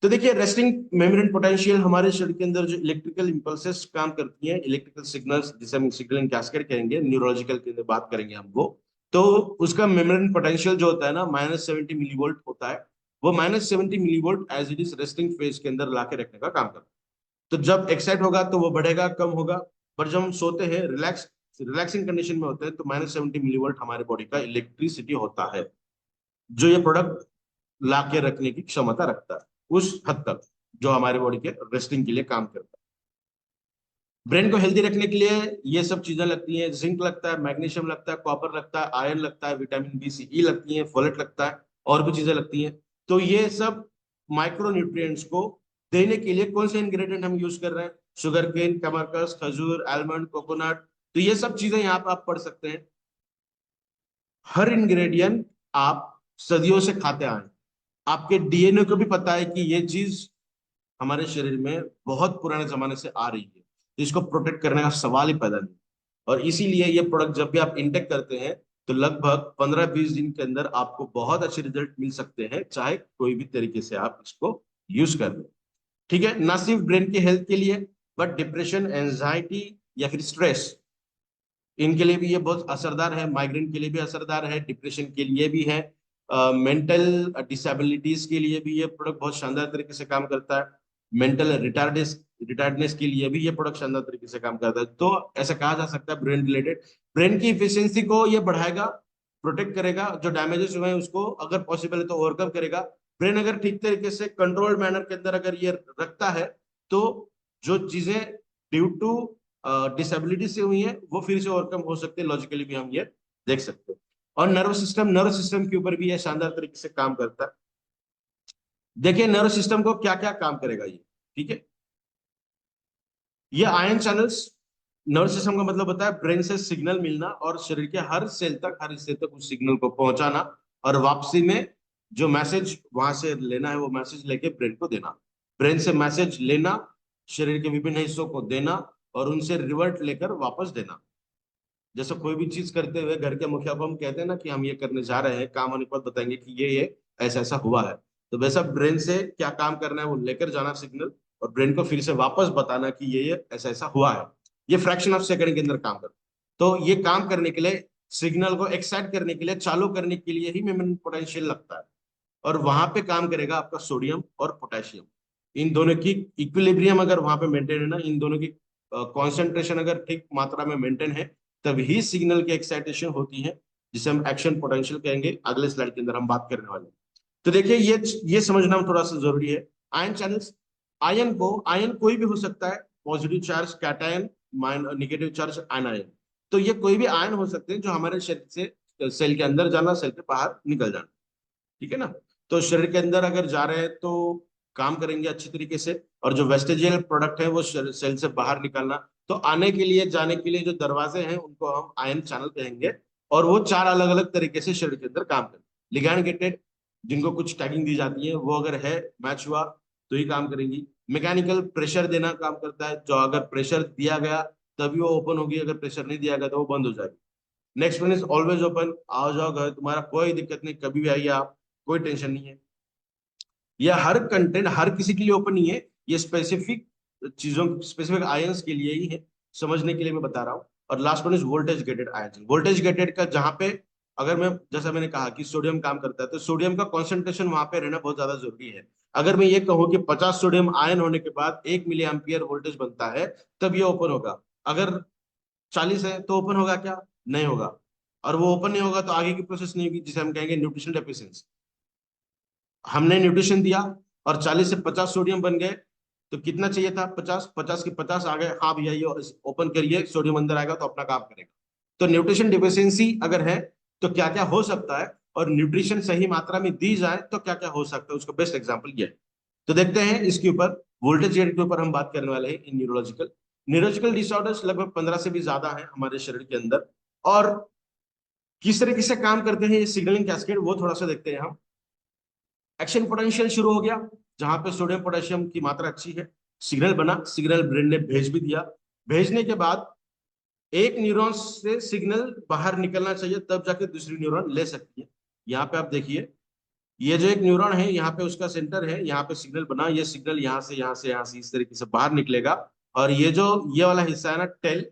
तो देखिए, रेस्टिंग मेम्ब्रेन पोटेंशियल हमारे शरीर के अंदर जो इलेक्ट्रिकल इंपल्सेस काम करती हैं, इलेक्ट्रिकल सिग्नल्स, जिसे हम सिग्नलिंग कैस्केड कहेंगे, न्यूरोलॉजिकल के अंदर बात करेंगे हम वो। तो उसका मेम्ब्रेन पोटेंशियल जो होता है ना, -70 मिलीवोल्ट होता है। वो -70 millivolt as it is resting phase के अंदर ला के रखने का काम करता है। तो जब एक्साइट होगा तो वो बढ़ेगा, कम होगा। पर जब हम सोते हैं, रिलैक्सिंग कंडीशन में होते हैं, तो -70 मिलीवोल्ट हमारे बॉडी का इलेक्ट्रिसिटी होता है, जो ये प्रोडक्ट ला के रखने की क्षमता रखता है उस हद तक, जो हमारे बॉडी के रेस्टिंग के लिए काम करता है। ब्रेन को हेल्दी रखने के लिए ये सब चीजें लगती हैं, जिंक लगता है, मैग्नीशियम लगता है, कॉपर लगता है, आयरन लगता है, विटामिन बी सी ई लगती है, फोलेट लगता है, और भी चीजें लगती हैं। तो ये सब माइक्रो न्यूट्रिएंट्स को देने के लिए कौन से इंग्रेडिएंट हम यूज कर रहे हैं, शुगर केन, कमरकस, खजूर, आलमंड, कोकोनट, तो ये सब चीजें यहाँ पे आप पढ़ सकते हैं। हर इंग्रेडिएंट आप सदियों से खाते आए हैं। आपके डीएनए को भी पता है कि ये चीज हमारे शरीर में बहुत पुराने जमाने से आ रही है, तो इसको प्रोटेक्ट करने का सवाल ही पैदा नहीं। और इसीलिए ये प्रोडक्ट जब भी आप इंटेक करते हैं तो लगभग 15-20 दिन के अंदर आपको बहुत अच्छे रिजल्ट मिल सकते हैं, चाहे कोई भी तरीके से आप इसको यूज कर लें। ठीक है, ना सिर्फ ब्रेन की हेल्थ के लिए, बट डिप्रेशन, एंजाइटी या फिर स्ट्रेस, इनके लिए भी ये बहुत असरदार है। माइग्रेन के लिए भी असरदार है, डिप्रेशन के लिए भी है, मेंटल डिसेबिलिटीज के लिए भी ये प्रोडक्ट बहुत शानदार तरीके से काम करता है। मेंटल रिटार्डनेस के लिए भी ये प्रोडक्ट शानदार तरीके से काम करता है। तो ऐसा कहा जा सकता है ब्रेन रिलेटेड, ब्रेन की इफिशियंसी को ये बढ़ाएगा, प्रोटेक्ट करेगा, जो डैमेजेस हुए हैं उसको अगर पॉसिबल है तो ओवरकम करेगा। ब्रेन अगर ठीक तरीके से कंट्रोल्ड मैनर के अंदर अगर ये रखता है तो जो चीजें ड्यू टू डिसेबिलिटी से हुई है वो फिर से ओवरकम हो सकते हैं, लॉजिकली भी हम ये देख सकते हैं। और नर्व सिस्टम के ऊपर भी ये शानदार तरीके से काम करता है। देखिए नर्व सिस्टम को क्या क्या काम करेगा ये, ठीक है। ये आयन चैनल्स, नर्व सिस्टम का मतलब होता है ब्रेन से सिग्नल मिलना और शरीर के हर सेल तक, हर हिस्से तक उस सिग्नल को पहुंचाना, और वापसी में जो मैसेज वहां से लेना है वो मैसेज लेके ब्रेन को देना। ब्रेन से मैसेज लेना, शरीर के विभिन्न हिस्सों को देना, और उनसे रिवर्ट लेकर वापस देना। जैसे कोई भी चीज करते हुए घर के मुखिया को हम कहते हैं ना कि हम ये करने जा रहे हैं, काम होने के बाद बताएंगे कि ये ऐसा ऐसा हुआ है। तो वैसा ब्रेन से क्या काम करना है वो लेकर जाना सिग्नल, और ब्रेन को फिर से वापस बताना कि ये ऐसा ऐसा हुआ है। ये फ्रैक्शन ऑफ सेकंड के अंदर काम करता है। तो ये काम करने के लिए, सिग्नल को एक्साइट करने के लिए, चालू करने के लिए ही मेमोरी पोटेंशियल लगता है। और वहां पे काम करेगा आपका सोडियम और पोटेशियम। इन दोनों की इक्विलिब्रियम अगर वहां पे मेंटेन है ना, इन दोनों की कॉन्सेंट्रेशन अगर ठीक मात्रा में मेंटेन है, तभी सिग्नल की एक्साइटेशन होती है, जिसे हम एक्शन पोटेंशियल कहेंगे। अगले स्लाइड के अंदर हम बात करने वाले हैं। तो देखिए ये समझना थोड़ा सा जरूरी है। आयन चैनल्स, आयन कोई भी हो सकता है, positive charge cation, negative charge ion. तो ये कोई भी आयन हो सकते हैं जो हमारे शरीर से सेल के अंदर जाना, सेल के बाहर निकल जाना, ठीक है ना। तो शरीर के अंदर अगर जा रहे हैं तो काम करेंगे अच्छी तरीके से, और जो वेस्टेजियल प्रोडक्ट है वो सेल से बाहर निकालना। तो आने के लिए, जाने के लिए जो दरवाजे हैं उनको हम आयन चैनल कहेंगे। और वो चार अलग अलग तरीके से शरीर के अंदर काम करते हैं। लिगैंड गेटेड, जिनको कुछ टैगिंग दी जाती है, वो अगर है, मैच हुआ तो ही काम करेंगी। मैकेनिकल, प्रेशर देना काम करता है, जो अगर प्रेशर दिया गया तभी वो ओपन होगी, अगर प्रेशर नहीं दिया गया तो वो बंद हो जाएगी। Next one is always open, आओ जाओ घर, तुम्हारा कोई दिक्कत नहीं, कभी भी आइए आप, कोई टेंशन नहीं है। यह हर कंटेंट हर किसी के लिए ओपन नहीं है, ये स्पेसिफिक चीजों, स्पेसिफिक आयंस के लिए ही है, समझने के लिए मैं बता रहा हूँ। और last one is voltage gated ions. Voltage gated का जहां पे, अगर मैं, जैसा मैंने कहा कि सोडियम काम करता है, तो सोडियम का कॉन्सेंट्रेशन वहां पे रहना बहुत ज्यादा जरूरी है। अगर मैं ये कहूँ कि 50 सोडियम आयन होने के बाद 1 मिली एम्पियर वोल्टेज बनता है, तब ये ओपन होगा। अगर 40 है तो ओपन होगा क्या? नहीं होगा। और वो ओपन नहीं होगा तो आगे की प्रोसेस नहीं होगी, जिसे हम कहेंगे न्यूट्रिशन डेफिशिएंसी। हमने न्यूट्रिशन दिया और 40 से 50 सोडियम बन गए, तो कितना चाहिए था? 50, 50 के 50 आ गए, हाँ भैया ये ओपन करिए, सोडियम अंदर आएगा तो अपना काम करेगा। तो न्यूट्रिशन डिफिशियंसी अगर है तो क्या क्या हो सकता है, और न्यूट्रिशन सही मात्रा में दी जाए तो क्या क्या हो सकता है, उसका बेस्ट एग्जाम्पल ये है। तो देखते हैं इसके ऊपर, वोल्टेज गेट के ऊपर हम बात करने वाले हैं। इन न्यूरोलॉजिकल न्यूरोलॉजिकल डिसऑर्डर्स लगभग 15 से भी ज्यादा है हमारे शरीर के अंदर। और किस तरीके से काम करते हैं ये सिग्नलिंग कैस्केड, वो थोड़ा सा देखते हैं हम। एक्शन पोटेंशियल शुरू हो गया, जहां पे सोडियम पोटेशियम की मात्रा अच्छी है, सिग्नल बना, सिग्नल ब्रेन ने भेज भी दिया। भेजने के बाद एक न्यूरॉन से सिग्नल बाहर निकलना चाहिए, तब जाके दूसरी न्यूरॉन ले सकती है। यहाँ पे आप देखिए, ये जो एक न्यूरॉन है यहाँ पे उसका सेंटर है, यहाँ पे सिग्नल बना, ये सिग्नल यहाँ से यहाँ से यहाँ से इस तरीके से बाहर निकलेगा। और ये जो ये वाला हिस्सा है ना, टेल,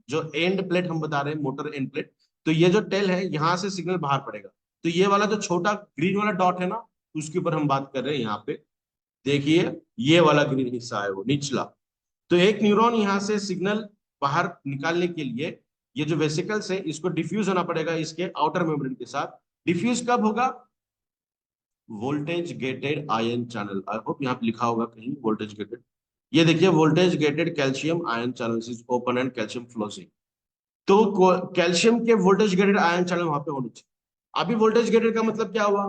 जो एंड प्लेट हम बता रहे हैं, मोटर एंड प्लेट, तो ये जो टेल है यहाँ से सिग्नल बाहर पड़ेगा। तो ये वाला जो छोटा ग्रीन वाला डॉट है ना, उसके ऊपर हम बात कर रहे हैं। यहाँ पे देखिए, ये वाला ग्रीन हिस्सा है वो निचला। तो एक न्यूरॉन यहाँ से सिग्नल बाहर निकालने के लिए, ये जो वेसिकल्स है इसको डिफ्यूज होना पड़ेगा इसके आउटर मेम्ब्रेन के साथ। डिफ्यूज कब होगा? Voltage gated ion channel, I hope यहाँ पे लिखा होगा कहीं वोल्टेज गेटेड। ये देखिए, voltage gated calcium ion channel is open and calcium flowing. तो कैल्शियम के वोल्टेज गेटेड आयन चैनल वहां पे होने चाहिए। अभी वोल्टेज गेटेड का मतलब क्या हुआ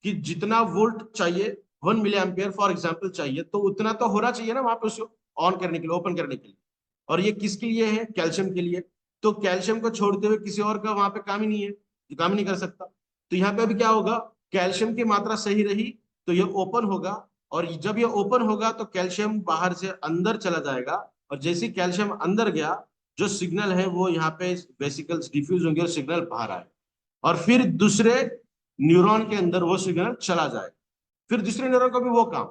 कि जितना वोल्ट चाहिए, 1 मिली एम्पियर फॉर एग्जाम्पल चाहिए, तो उतना तो होना चाहिए ना वहां पे उसको ऑन करने के लिए, ओपन करने के लिए। और ये किसके लिए है? कैल्शियम के लिए। तो कैल्शियम को छोड़ते हुए किसी और का वहां पे काम ही नहीं है, जो काम ही नहीं कर सकता। तो यहाँ पे अभी क्या होगा, कैल्शियम की मात्रा सही रही तो ये ओपन होगा, और जब ये ओपन होगा तो कैल्शियम बाहर से अंदर चला जाएगा, और जैसे ही कैल्शियम अंदर गया, जो सिग्नल है वो यहाँ पे वेसिकल्स डिफ्यूज होंगे और सिग्नल बाहर आए, और फिर दूसरे न्यूरॉन के अंदर वो सिग्नल चला जाए। फिर दूसरे न्यूरॉन का भी वो काम,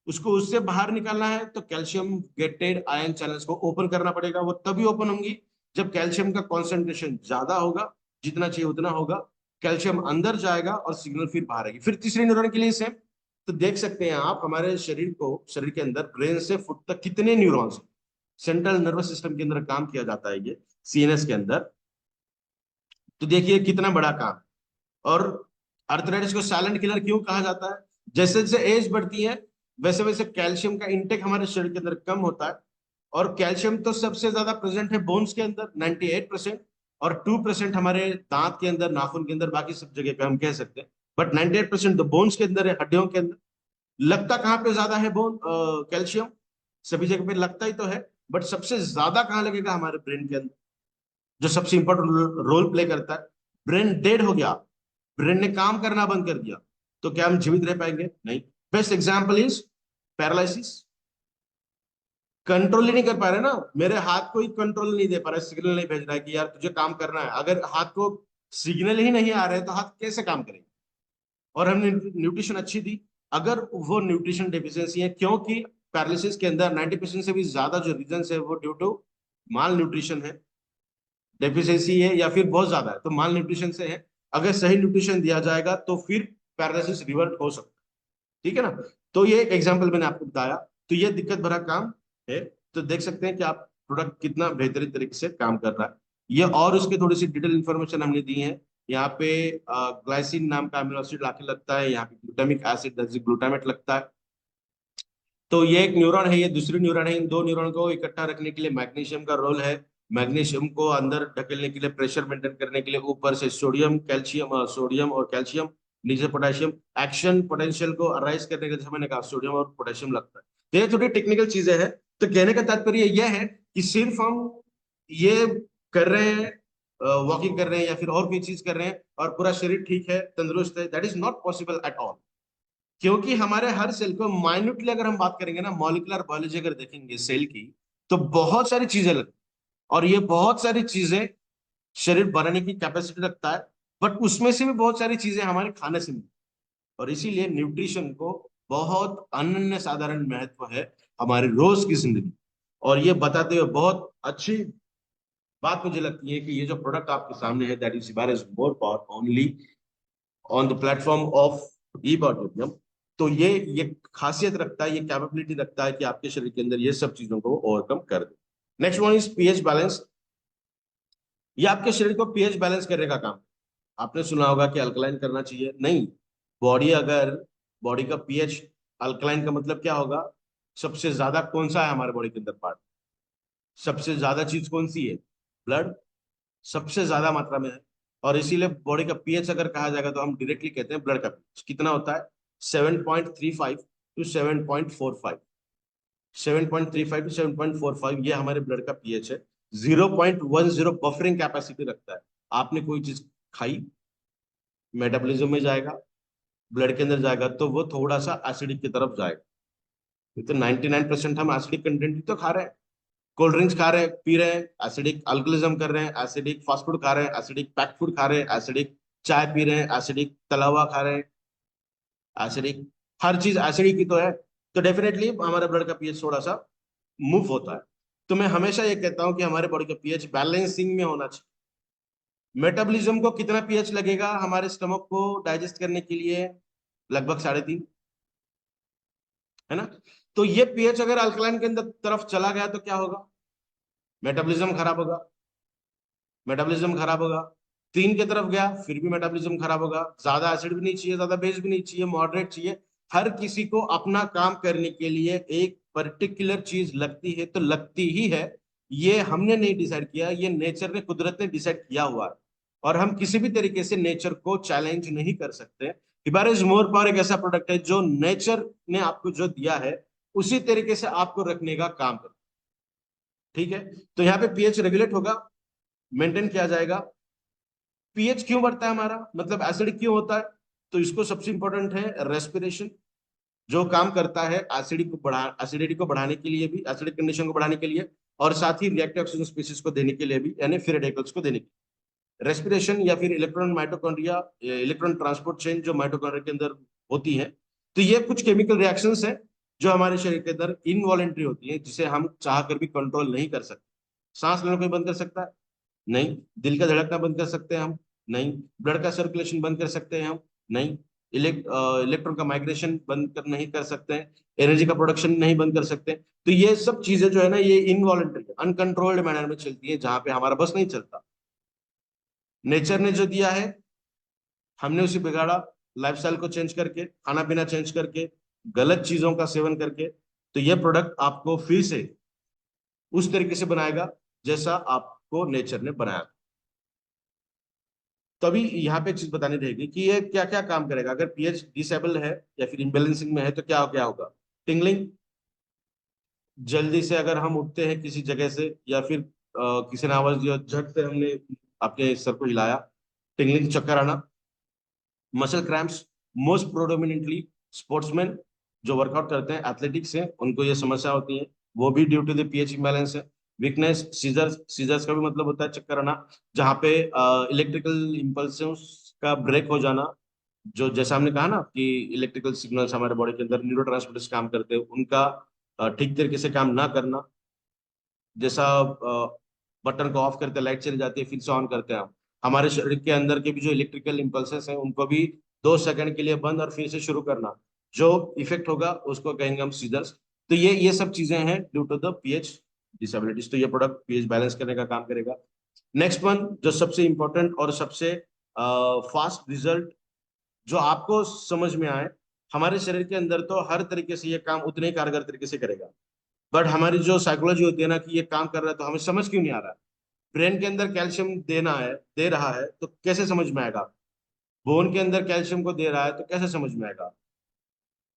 उसको उससे बाहर निकालना है तो कैल्शियम गेटेड आयन चैनल्स को ओपन करना पड़ेगा। वो तभी ओपन होंगी जब कैल्शियम का कॉन्सेंट्रेशन ज्यादा होगा, जितना चाहिए उतना होगा, कैल्शियम अंदर जाएगा और सिग्नल फिर बाहर आएगी। फिर तीसरे न्यूरॉन के लिए सेम। तो देख सकते हैं आप हमारे शरीर को, शरीर के अंदर ब्रेन से फुट तक कितने न्यूरॉन्स, सेंट्रल नर्वस सिस्टम के अंदर काम किया जाता है, ये सीएनएस के अंदर। तो देखिए कितना बड़ा काम। और अर्थराइटिस को साइलेंट किलर क्यों कहा जाता है, जैसे जैसे एज बढ़ती है वैसे वैसे कैल्शियम का इंटेक हमारे शरीर के अंदर कम होता है। और कैल्शियम तो सबसे ज्यादा प्रेजेंट है बोन्स के अंदर 98%, और 2% हमारे दांत के अंदर, नाखून के अंदर, बाकी सब जगह पे हम कह सकते हैं। बट 98% तो बोन्स के अंदर है, हड्डियों के अंदर। लगता कहाँ पे ज्यादा है बोन कैल्शियम, सभी जगह पे लगता ही तो है, बट सबसे ज्यादा कहाँ लगेगा, हमारे ब्रेन के अंदर, जो सबसे इंपॉर्टेंट रोल प्ले करता है। ब्रेन डेड हो गया, ब्रेन ने काम करना बंद कर दिया, तो क्या हम जीवित रह पाएंगे? नहीं। Best example is paralysis. Control ही नहीं कर पा रहे ना, मेरे हाथ को ही कंट्रोल नहीं दे पा रहे, सिग्नल नहीं भेज रहा है कि यार तुझे काम करना है। अगर हाथ को सिग्नल ही नहीं आ रहे तो हाथ कैसे काम करेंगे? और हमने न्यूट्रिशन अच्छी दी, अगर वो न्यूट्रिशन डेफिशिएंसी है, क्योंकि पैरालिसिस के अंदर 90% से भी ज्यादा जो रीजन है वो ड्यू टू माल न्यूट्रिशन है, डेफिशिएंसी है, या फिर बहुत ज्यादा है तो माल न्यूट्रिशन से है। अगर सही न्यूट्रिशन दिया जाएगा तो फिर पैरालिसिस रिवर्ट हो सकता है। ठीक है ना? तो ये एक एग्जांपल मैंने आपको बताया। तो ये दिक्कत भरा काम है। तो देख सकते हैं कि आप प्रोडक्ट कितना बेहतरीन तरीके से काम कर रहा है। ये और उसके थोड़ी सी डिटेल इंफॉर्मेशन हमने दी है। यहाँ पे ग्लाइसिन नाम का अमीनो एसिड लाके लगता है, यहाँ पे ग्लूटामिक एसिड ग्लूटामेट लगता है। तो ये एक न्यूरॉन है, ये दूसरी न्यूरॉन है। इन दो न्यूरॉन को इकट्ठा रखने के लिए मैग्नीशियम का रोल है। मैग्नीशियम को अंदर ढकेलने के लिए, प्रेशर मेंटेन करने के लिए ऊपर से सोडियम, कैल्शियम, सोडियम और कैल्शियम, नीचे पोटेशियम। एक्शन पोटेंशियल को अराइज करने के लिए, जैसे मैंने कहा, सोडियम और पोटेशियम लगता है। तो ये थोड़ी टेक्निकल चीजें हैं। तो कहने का तात्पर्य यह है कि सिर्फ हम ये कर रहे हैं, वॉकिंग कर रहे हैं या फिर और कोई चीज कर रहे हैं और पूरा शरीर ठीक है, तंदुरुस्त है, that is not possible at all. क्योंकि हमारे हर सेल को माइन्यूटली अगर हम बात करेंगे ना, मॉलिक्यूलर बायोलॉजी अगर देखेंगे सेल की, तो बहुत सारी चीजें लगती, और ये बहुत सारी चीजें शरीर बनाने की कैपेसिटी रखता है। बट उसमें से भी बहुत सारी चीजें हमारे खाने से मिलती, और इसीलिए न्यूट्रिशन को बहुत अनन्य साधारण महत्व है हमारे रोज की जिंदगी। और ये बताते हुए बहुत अच्छी बात मुझे लगती है कि ये जो प्रोडक्ट आपके सामने है, that is more power only on the platform of ईबॉटोरियम। तो ये खासियत रखता है, ये कैपेबिलिटी रखता है कि आपके शरीर के अंदर ये सब चीजों को ओवरकम कर दे। Next one is pH balance. ये आपके शरीर को पीएच बैलेंस करने का काम। आपने सुना होगा कि अल्कलाइन करना चाहिए, नहीं। बॉडी अगर बॉडी का पीएच अल्कलाइन का मतलब क्या होगा? सबसे ज्यादा कौन सा है हमारे बॉडी के अंदर पार्ट? सबसे ज्यादा चीज कौन सी है? ब्लड सबसे ज्यादा मात्रा में है। और इसीलिए बॉडी का पीएच अगर कहा जाएगा तो हम डायरेक्टली कहते हैं ब्लड का पीएच कितना होता है? 7.35 टू 7.45। 7.35 टू 7.45 ये हमारे ब्लड का पीएच है। 0.10 बफरिंग कैपेसिटी रखता है। आपने कोई चीज खाई, मेटाबॉलिज्म में जाएगा, ब्लड के अंदर जाएगा, तो वो थोड़ा सा एसिडिक की तरफ जाएगा। तो 99% हम एसिडिक कंटेंट ही तो खा रहे हैं। कोल्ड ड्रिंक्स खा रहे हैं, पी रहे हैं, एसिडिक अल्कोहलिज्म कर रहे हैं, एसिडिक फास्ट फूड खा रहे हैं, एसिडिक पैक्ड फूड खा रहे हैं, एसिडिक चाय पी रहे हैं, एसिडिक तला हुआ खा रहे हैं, एसिडिक, हर चीज एसिडिक ही तो है। तो डेफिनेटली हमारे ब्लड का पीएच थोड़ा सा मूव होता है। तो मैं हमेशा ये कहता हूँ कि हमारे बॉडी का पीएच बैलेंसिंग में होना चाहिए। मेटाबॉलिज्म को कितना पीएच लगेगा हमारे स्टमक को डाइजेस्ट करने के लिए? लगभग 3.5, है ना? तो ये पीएच अगर अल्कलाइन के अंदर तरफ चला गया तो क्या होगा? मेटाबॉलिज्म खराब होगा। मेटाबॉलिज्म खराब होगा। 3 की तरफ गया फिर भी मेटाबॉलिज्म खराब होगा। ज्यादा एसिड भी नहीं चाहिए, ज्यादा बेस भी नहीं चाहिए, मॉडरेट चाहिए। हर किसी को अपना काम करने के लिए एक पर्टिकुलर चीज लगती है तो लगती ही है। ये हमने नहीं डिसाइड किया, ये नेचर ने, कुदरत ने डिसाइड किया हुआ है। और हम किसी भी तरीके से नेचर को चैलेंज नहीं कर सकते। हिबारिस मोर पावर एक ऐसा प्रोडक्ट है जो नेचर ने आपको जो दिया है उसी तरीके से आपको रखने का काम करता है। ठीक है? तो यहाँ पे पीएच रेगुलेट होगा। मेंटेन किया जाएगा। पीएच क्यों बढ़ता है हमारा, मतलब एसिडिक क्यों होता है, तो इसको सबसे इंपॉर्टेंट है रेस्पिरेशन, जो काम करता है एसिडिटी को बढ़ाने के लिए भी, एसिडिक कंडीशन को बढ़ाने के लिए, और साथ ही रिएक्टिव ऑक्सीजन स्पीशीज को देने के लिए भी, यानी फ्री रेडिकल्स को देने के लिए। रेस्पिरेशन या फिर electron mitochondria, electron transport chain जो माइटोकॉन्ड्रिया के अंदर होती है, तो ये कुछ केमिकल रिएक्शंस हैं जो हमारे शरीर के अंदर इनवॉलेंट्री होती है, जिसे हम चाह कर भी कंट्रोल नहीं कर सकते। सांस लेना कोई बंद कर सकता है? नहीं। दिल का धड़कना बंद कर सकते हैं हम? नहीं। ब्लड का सर्कुलेशन बंद कर सकते हैं हम? नहीं। इलेक्ट्रॉन का माइग्रेशन बंद कर नहीं कर सकते हैं, एनर्जी का प्रोडक्शन नहीं बंद कर सकते। तो ये सब चीजें जो है ना, ये इनवॉलेंट्री अनकंट्रोल्ड मैनर में चलती है, जहां पे हमारा बस नहीं चलता। नेचर ने जो दिया है हमने उसे बिगाड़ा, लाइफस्टाइल को चेंज करके, खाना पीना चेंज करके, गलत चीजों का सेवन करके। तो ये प्रोडक्ट आपको फिर से उस तरीके से बनाएगा जैसा आपको नेचर ने बनाया। तो अभी यहाँ पे एक चीज बतानी रहेगी कि ये क्या क्या काम करेगा अगर पीएच डिसेबल है या फिर इम्बेलेंसिंग में है, तो क्या क्या होगा। टिंगलिंग, जल्दी से अगर हम उठते हैं किसी जगह से, या फिर किसी ने आवाज दिया, झट से हमने अपने सर को हिलाया, टिंगलिंग, चक्कर आना। मसल क्रैम्प्स, मोस्ट प्रोडोमिनेटली स्पोर्ट्समैन जो वर्कआउट करते हैं, एथलेटिक्स हैं, उनको ये समस्या होती है, वो भी due to the pH imbalance है। वीकनेस, सीजर्स, सीजर्स का भी मतलब होता है चक्कर आना, जहाँ पे इलेक्ट्रिकल इम्पल्सिव्स का ब्रेक हो जाना। जो जैसा हमने कहा ना कि इलेक्ट्रिकल सिग्नल्स हमारे बॉडी के अंदर न्यूरोट्रांसमीटर्स काम करते हैं, उनका ठीक तरीके से काम ना करना। जैसा बटन को ऑफ करते लाइट चली जाती है, फिर से ऑन करते हैं हम, हमारे शरीर के अंदर के भी जो इलेक्ट्रिकल इम्पल्सेस हैं उनको भी 2 सेकंड के लिए बंद और फिर से शुरू करना, जो इफेक्ट होगा उसको कहेंगे हम सीजर्स। तो ये सब चीजें हैं due to the pH disabilities. तो ये प्रोडक्ट पीएच बैलेंस करने का काम करेगा। नेक्स्ट वन जो सबसे इंपॉर्टेंट और सबसे फास्ट रिजल्ट जो आपको समझ में आए, हमारे शरीर के अंदर तो हर तरीके से ये काम उतने ही कारगर तरीके से करेगा, बट हमारी जो साइकोलॉजी होती है ना कि ये काम कर रहा है तो हमें समझ क्यों नहीं आ रहा है। ब्रेन के अंदर कैल्शियम देना है, दे रहा है, तो कैसे समझ में आएगा। बोन के अंदर कैल्शियम को दे रहा है तो कैसे समझ में आएगा।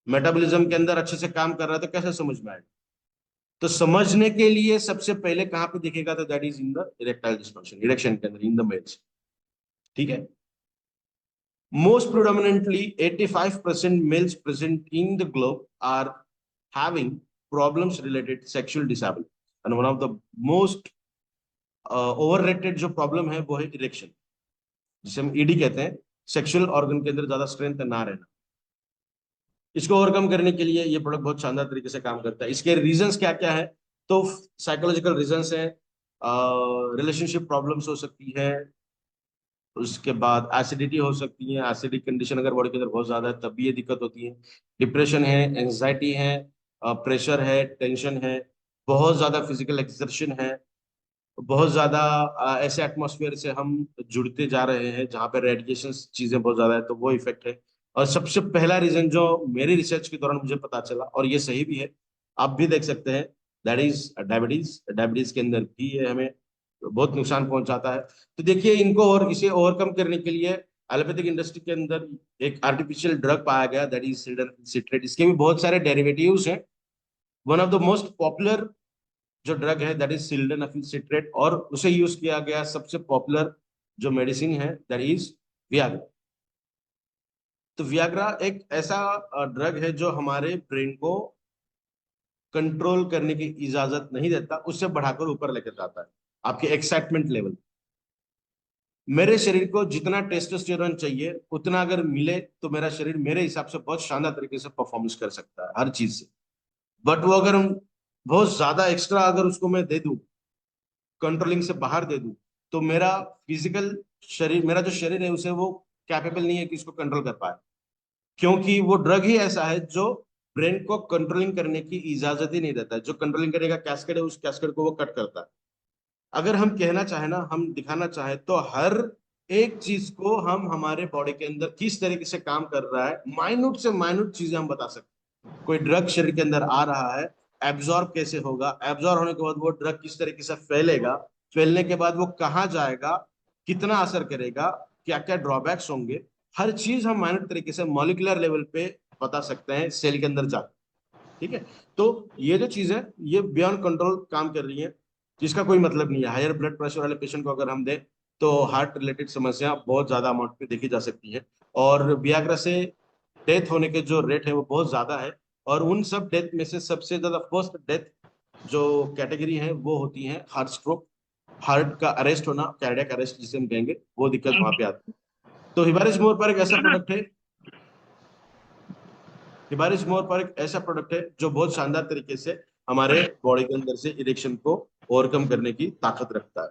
मेटाबॉलिज्म के अंदर अच्छे से काम कर रहा है तो कैसे समझ में आएगा। तो समझने के लिए सबसे पहले कहाँ पे दिखेगा, तो that is in the erectile dysfunction, erection के अंदर, इन द मेल्स। ठीक है। Most predominantly, 85% males present in the globe are having problems related sexual disability. And one of the most overrated जो प्रॉब्लम है वो है इरेक्शन, जिसे हम ईडी कहते हैं, सेक्सुअल ऑर्गन के अंदर ज्यादा स्ट्रेंथ ना रहना। इसको ओवरकम करने के लिए ये प्रोडक्ट बहुत शानदार तरीके से काम करता है। इसके रीजंस क्या क्या है, तो साइकोलॉजिकल रीजंस हैं, रिलेशनशिप प्रॉब्लम्स हो सकती है, उसके बाद एसिडिटी हो सकती है, एसिडिक कंडीशन अगर बॉडी के अंदर बहुत ज्यादा है तब भी ये दिक्कत होती है। डिप्रेशन है, एंजाइटी है, प्रेशर है, टेंशन है, बहुत ज्यादा फिजिकल एक्सर्शन है, बहुत ज्यादा ऐसे एटमॉस्फेयर से हम जुड़ते जा रहे हैं जहाँ पे रेडिएशन चीजें बहुत ज्यादा है, तो वो इफेक्ट है। और सबसे पहला रीजन जो मेरी रिसर्च के दौरान मुझे पता चला, और ये सही भी है, आप भी देख सकते हैं, दैट इज डायबिटीज। डायबिटीज के अंदर भी ये हमें बहुत नुकसान पहुंचाता है। तो देखिए इनको और इसे ओवरकम करने के लिए एलोपैथिक इंडस्ट्री के अंदर एक आर्टिफिशियल ड्रग पाया गया, दैट इज सिल्डेनाफिल सिट्रेट। इसके भी बहुत सारे डेरिवेटिव्स हैं। One of the most popular जो ड्रग है दैट इज सिल्डेनाफिल सिट्रेट, और उसे यूज किया गया सबसे पॉपुलर जो मेडिसिन है दैट इज वियाग्रा। तो वियाग्रा एक ऐसा ड्रग है जो हमारे ब्रेन को कंट्रोल करने की इजाजत नहीं देता, उससे बढ़ाकर ऊपर लेकर जाता है आपके एक्साइटमेंट लेवल। मेरे शरीर को जितना टेस्टोस्टेरोन चाहिए उतना अगर मिले तो मेरा शरीर मेरे हिसाब से बहुत शानदार तरीके से परफॉर्मेंस कर सकता है हर चीज से। बट वो अगर हम बहुत ज्यादा एक्स्ट्रा अगर उसको मैं दे दूं, कंट्रोलिंग से बाहर दे दूं, तो मेरा फिजिकल शरीर, मेरा जो शरीर है उसे वो कैपेबल नहीं है कि इसको कंट्रोल कर पाए, क्योंकि वो ड्रग ही ऐसा है जो ब्रेन को कंट्रोलिंग करने की इजाजत ही नहीं देता है। जो कंट्रोलिंग करेगा कैस्केड है, उस कैस्केड को वो कट करता है। अगर हम कहना चाहे ना, हम दिखाना चाहे, तो हर एक चीज को हम हमारे बॉडी के अंदर किस तरीके से काम कर रहा है, माइन्यूट से माइन्यूट चीजें हम बता सकते हैं। कोई ड्रग शरीर के अंदर आ रहा है, एब्जॉर्ब कैसे होगा, एब्जॉर्ब होने के बाद वो ड्रग किस तरीके से फैलेगा, फैलने के बाद वो कहाँ जाएगा, कितना असर करेगा, क्या क्या ड्रॉबैक्स होंगे, हर चीज हम माइन्यूट तरीके से मॉलिक्यूलर लेवल पे बता सकते हैं सेल के अंदर जाकर। ठीक है। तो ये जो चीज है ये बियॉन्ड कंट्रोल काम कर रही है। जिसका कोई मतलब नहीं है। हायर ब्लड प्रेशर वाले पेशेंट को अगर हम दें तो हार्ट रिलेटेड समस्या बहुत ज्यादा अमाउंट में देखी जा सकती है, और वियाग्रा से डेथ होने के जो रेट है वो बहुत ज्यादा है। और उन सब डेथ में से सबसे ज्यादा फर्स्ट डेथ जो कैटेगरी है वो होती है हार्ट स्ट्रोक, हार्ट का अरेस्ट होना, कार्डियक अरेस्ट जिसे हम कहेंगे, वो दिक्कत वहां पे आती है। तो हिबारिस मोर पर एक ऐसा प्रोडक्ट है, हिबारिस मोर पर एक ऐसा प्रोडक्ट है जो बहुत शानदार तरीके से हमारे बॉडी के अंदर से इरेक्शन को ओवरकम करने की ताकत रखता है।